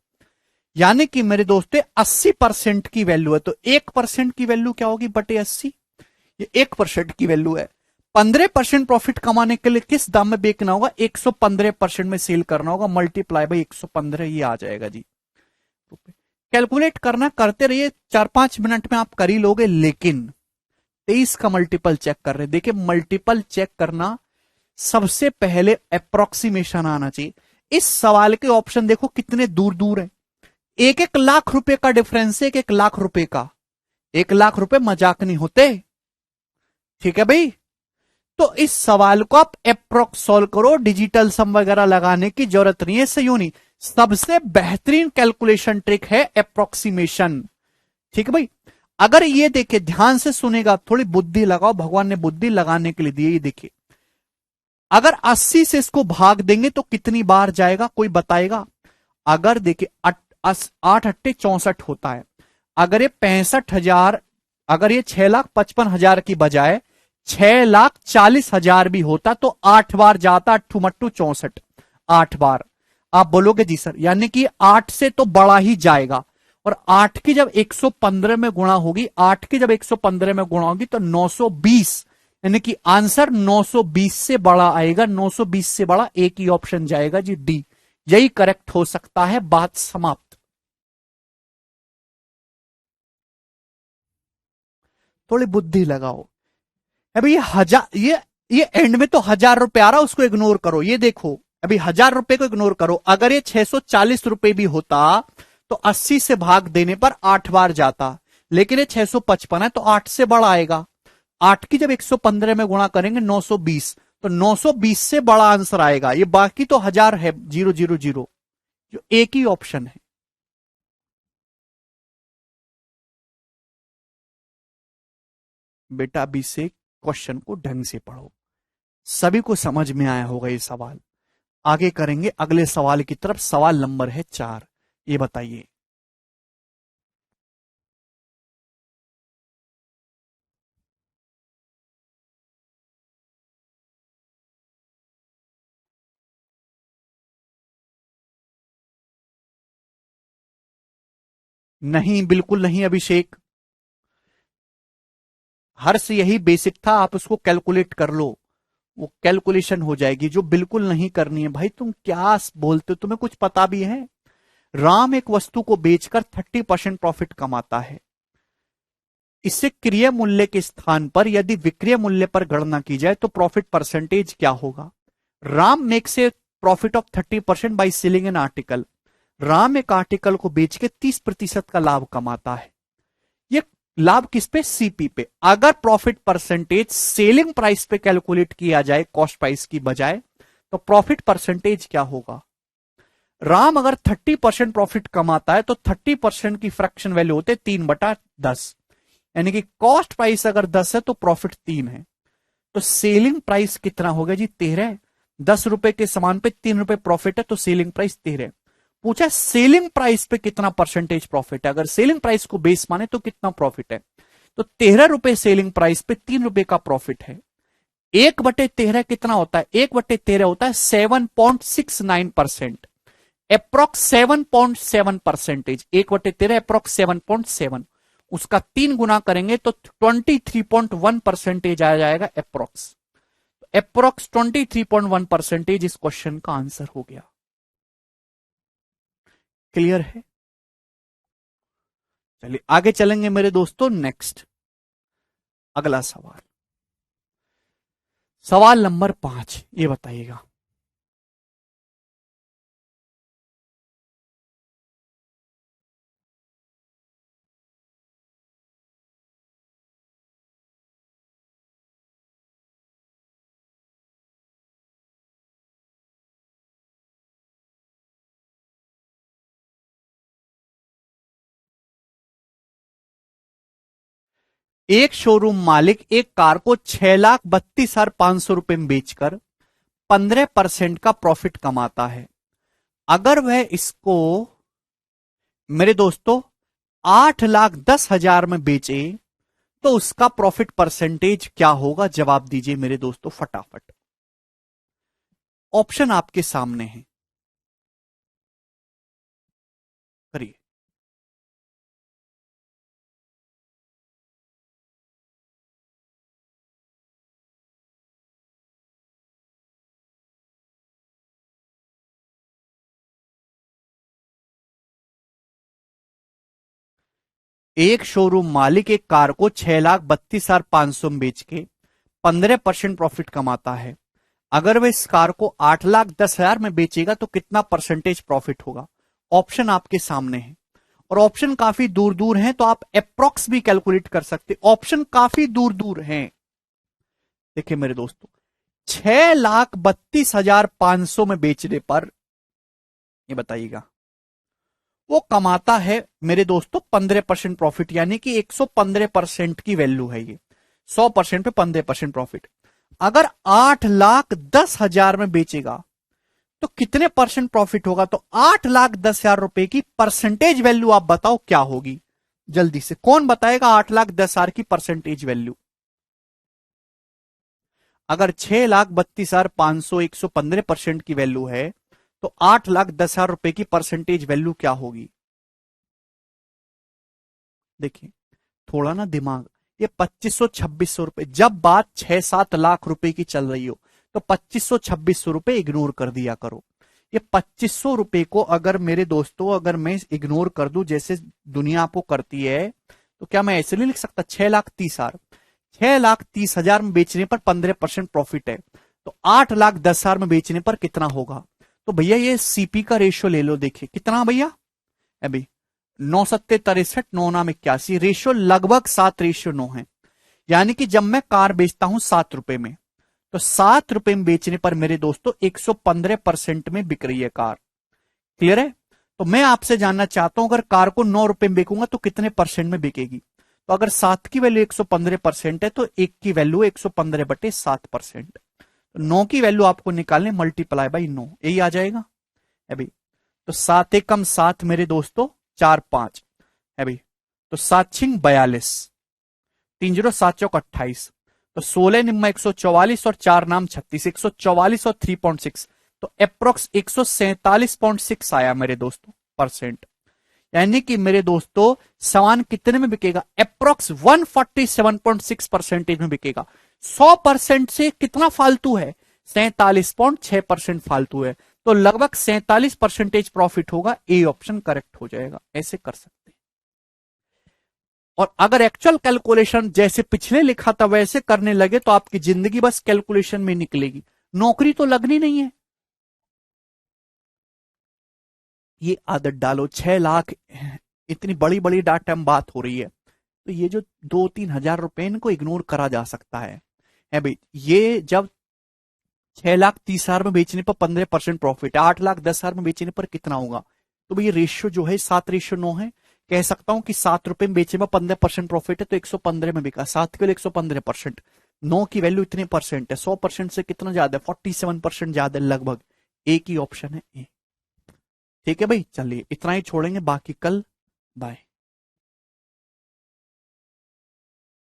यानी कि मेरे दोस्तों 80% की वैल्यू है। तो 1% की वैल्यू क्या होगी बटे 80? ये 1% की वैल्यू है। 15% प्रॉफिट कमाने के लिए किस दाम में बेचना होगा? 115% में सेल करना होगा, मल्टीप्लाई बाई 115, ये आ जाएगा जी। कैलकुलेट करना करते रहिए, 4-5 मिनट में आप कर ही लोगे। लेकिन 23 का मल्टीपल चेक कर रहे, देखिए मल्टीपल चेक करना सबसे पहले अप्रोक्सीमेशन आना चाहिए। इस सवाल के ऑप्शन देखो कितने दूर दूर है। 1-1 लाख रुपए का डिफरेंस है, 1-1 लाख रुपए का। 1 लाख रुपए मजाक नहीं होते, ठीक है भाई। तो इस सवाल को आप अप्रोक्स सॉल्व करो, डिजिटल सम वगैरह लगाने की जरूरत नहीं है, सही नहीं। सबसे बेहतरीन कैलकुलेशन ट्रिक है अप्रोक्सीमेशन, ठीक है भाई। अगर ये देखिए, ध्यान से सुनेगा, थोड़ी बुद्धि लगाओ, भगवान ने बुद्धि लगाने के लिए दी है। ये देखिए, अगर 80 से इसको भाग देंगे तो कितनी बार जाएगा, कोई बताएगा? अगर देखिए 8 8 64 होता है। अगर ये 65,000, अगर ये 6,55,000 की बजाय 6,40,000 भी होता तो 8 बार जाता, अट्ठू मट्टू 64, 8 बार। आप बोलोगे जी सर, यानी कि 8 से तो बड़ा ही जाएगा। और 8 की जब 115 में गुणा होगी, 8 की जब 115 में गुणा होगी तो 920, यानी कि आंसर 920 से बड़ा आएगा। 920 से बड़ा एक ही ऑप्शन जाएगा जी, डी। यही करेक्ट हो सकता है, बात समाप्त। थोड़ी बुद्धि लगाओ। अभी ये हजार, ये एंड में तो 1,000 रुपए आ रहा, उसको इग्नोर करो। ये देखो अभी 1000 रुपए को इग्नोर करो, अगर ये 640 रुपए भी होता तो 80 से भाग देने पर 8 बार जाता, लेकिन ये 655 है तो 8 से बड़ा आएगा। 8 की जब 115 में गुणा करेंगे 920, तो 920 से बड़ा आंसर आएगा। ये बाकी तो 1000 है, 000, जो एक ही ऑप्शन है। बेटा अभी से क्वेश्चन को ढंग से पढ़ो, सभी को समझ में आया होगा ये सवाल। आगे करेंगे अगले सवाल की तरफ। सवाल नंबर है 4, ये बताइए। नहीं, बिल्कुल नहीं अभिषेक, हर्ष यही बेसिक था, आप उसको कैलकुलेट कर लो, वो कैलकुलेशन हो जाएगी। जो बिल्कुल नहीं करनी है भाई, तुम क्या बोलते हो, तुम्हें कुछ पता भी है? राम एक वस्तु को बेचकर 30% प्रॉफिट कमाता है। इससे क्रय मूल्य के स्थान पर यदि विक्रय मूल्य पर गणना की जाए तो प्रॉफिट परसेंटेज क्या होगा? Ram makes a profit of 30% by selling an article. Ram एक आर्टिकल को बेच के 30% का लाभ कमाता है। ये लाभ किस पे? सीपी पे। अगर प्रॉफिट परसेंटेज सेलिंग प्राइस पे कैलकुलेट किया जाए कॉस्ट प्राइस की बजाय, तो प्रॉफिट परसेंटेज क्या होगा? राम अगर 30% प्रॉफिट कमाता है तो 30% की फ्रैक्शन वैल्यू होते 3/10, यानी कि कॉस्ट प्राइस अगर 10 है तो प्रॉफिट 3 है। तो सेलिंग प्राइस कितना होगा जी? 13। 10 रुपए के सामान पे 3 रुपए प्रॉफिट है तो सेलिंग प्राइस 13। पूछा सेलिंग प्राइस पे कितना परसेंटेज प्रॉफिट है, अगर सेलिंग प्राइस को बेस माने तो कितना प्रॉफिट है? तो 13 रुपए सेलिंग प्राइस पे 3 रुपए का प्रॉफिट है। 1/13 कितना होता है? 1/13 होता है 7.69%, अप्रोक्स 7.7%। 1/13 अप्रोक्स 7.7, उसका 3 गुना करेंगे तो 23.1% आ जाएगा अप्रोक्स। अप्रोक्स 23.1% इस क्वेश्चन का आंसर हो गया। क्लियर है? चलिए आगे चलेंगे मेरे दोस्तों। नेक्स्ट अगला सवाल, सवाल नंबर 5, ये बताइएगा। एक शोरूम मालिक एक कार को 6,32,500 रुपए में बेचकर 15% का प्रॉफिट कमाता है। अगर वह इसको मेरे दोस्तों 8,10,000 में बेचे तो उसका प्रॉफिट परसेंटेज क्या होगा? जवाब दीजिए मेरे दोस्तों फटाफट। ऑप्शन आपके सामने है, करिए। एक शोरूम मालिक एक कार को 6,32,500 में बेच के 15% प्रॉफिट कमाता है। अगर वह इस कार को 8,10,000 में बेचेगा तो कितना परसेंटेज प्रॉफिट होगा? ऑप्शन आपके सामने है, और ऑप्शन काफी दूर दूर हैं, तो आप अप्रोक्स भी कैलकुलेट कर सकते। ऑप्शन काफी दूर दूर हैं। देखिए मेरे दोस्तों, 6,32,500 में बेचने पर ये बताइएगा वो कमाता है मेरे दोस्तों 15% प्रॉफिट, यानी कि 115% की वैल्यू है ये। 100% पे 15% प्रॉफिट। अगर 8,10,000 में बेचेगा तो कितने परसेंट प्रॉफिट होगा? तो 8,10,000 रुपए की परसेंटेज वैल्यू आप बताओ क्या होगी? जल्दी से कौन बताएगा 8,10,000 की परसेंटेज वैल्यू? अगर 6,32,500 115% की वैल्यू है तो 8,10,000 रुपए की परसेंटेज वैल्यू क्या होगी? देखिए थोड़ा ना दिमाग, ये 2,500-2,600 रुपए, जब बात 6-7 लाख रुपए की चल रही हो तो 2,500-2,600 रुपए इग्नोर कर दिया करो। ये 2,500 रुपए को अगर मेरे दोस्तों अगर मैं इग्नोर कर दूं जैसे दुनिया आपको करती है, तो क्या मैं ऐसे नहीं लिख सकता 6,30,000? 6,30,000 में बेचने पर 15% प्रॉफिट है, तो 8,10,000 में बेचने पर कितना होगा? तो भैया ये सीपी का रेशियो ले लो, देखिए कितना भैया, अभी 9 7 63 9 9 81, रेशियो लगभग 7:9 है। यानी कि जब मैं कार बेचता हूं 7 रुपए में, तो 7 रुपए में बेचने पर मेरे दोस्तों 115% में बिक रही है कार। क्लियर है? तो मैं आपसे जानना चाहता हूं, अगर कार को 9 रुपए में बेचूंगा तो कितने परसेंट में बिकेगी? तो अगर 7 की वैल्यू 115% है तो 1 की वैल्यू 115/7%। 9 की वैल्यू आपको निकालने, मल्टीप्लाई बाई 9, यही आ जाएगा है भाई। तो 7 एकम 7 मेरे दोस्तों 4 5 है भाई। तो 7 छिंग 42, 3 0 7 चौक 28, तो 16 निम्मा 144 और 4 नाम 36, 144 और 3.6, तो अप्रोक्स 147.6 आया मेरे दोस्तों परसेंट। यानी कि मेरे दोस्तों सामान कितने में बिकेगा? अप्रोक्स 147.6% में बिकेगा। 100% से कितना फालतू है? 47.6% फालतू है। तो लगभग 47% प्रॉफिट होगा। ए ऑप्शन करेक्ट हो जाएगा। ऐसे कर सकते हैं। और अगर एक्चुअल कैलकुलेशन जैसे पिछले लिखा था वैसे करने लगे तो आपकी जिंदगी बस कैलकुलेशन में निकलेगी, नौकरी तो लगनी नहीं है। ये आदत डालो। 6 लाख, इतनी बड़ी बड़ी डाटा में बात हो रही है, तो ये जो 2-3 हजार रुपए इनको इग्नोर करा जा सकता है भाई। ये जब 6,30,000 में बेचने पर 15% प्रॉफिट है, 8,10,000 में बेचने पर कितना होगा? तो भाई ये रेशियो जो है 7:9 है। कह सकता हूं कि 7 रुपए में बेचे में 15% प्रॉफिट है तो 115 में बिका। 7 के लिए 115%, 9 की वैल्यू इतने परसेंट है, 100% से कितना ज्यादा है? 47% ज्यादा लगभग। एक ही ऑप्शन है ए। ठीक है भाई, चलिए इतना ही छोड़ेंगे, बाकी कल। बाय।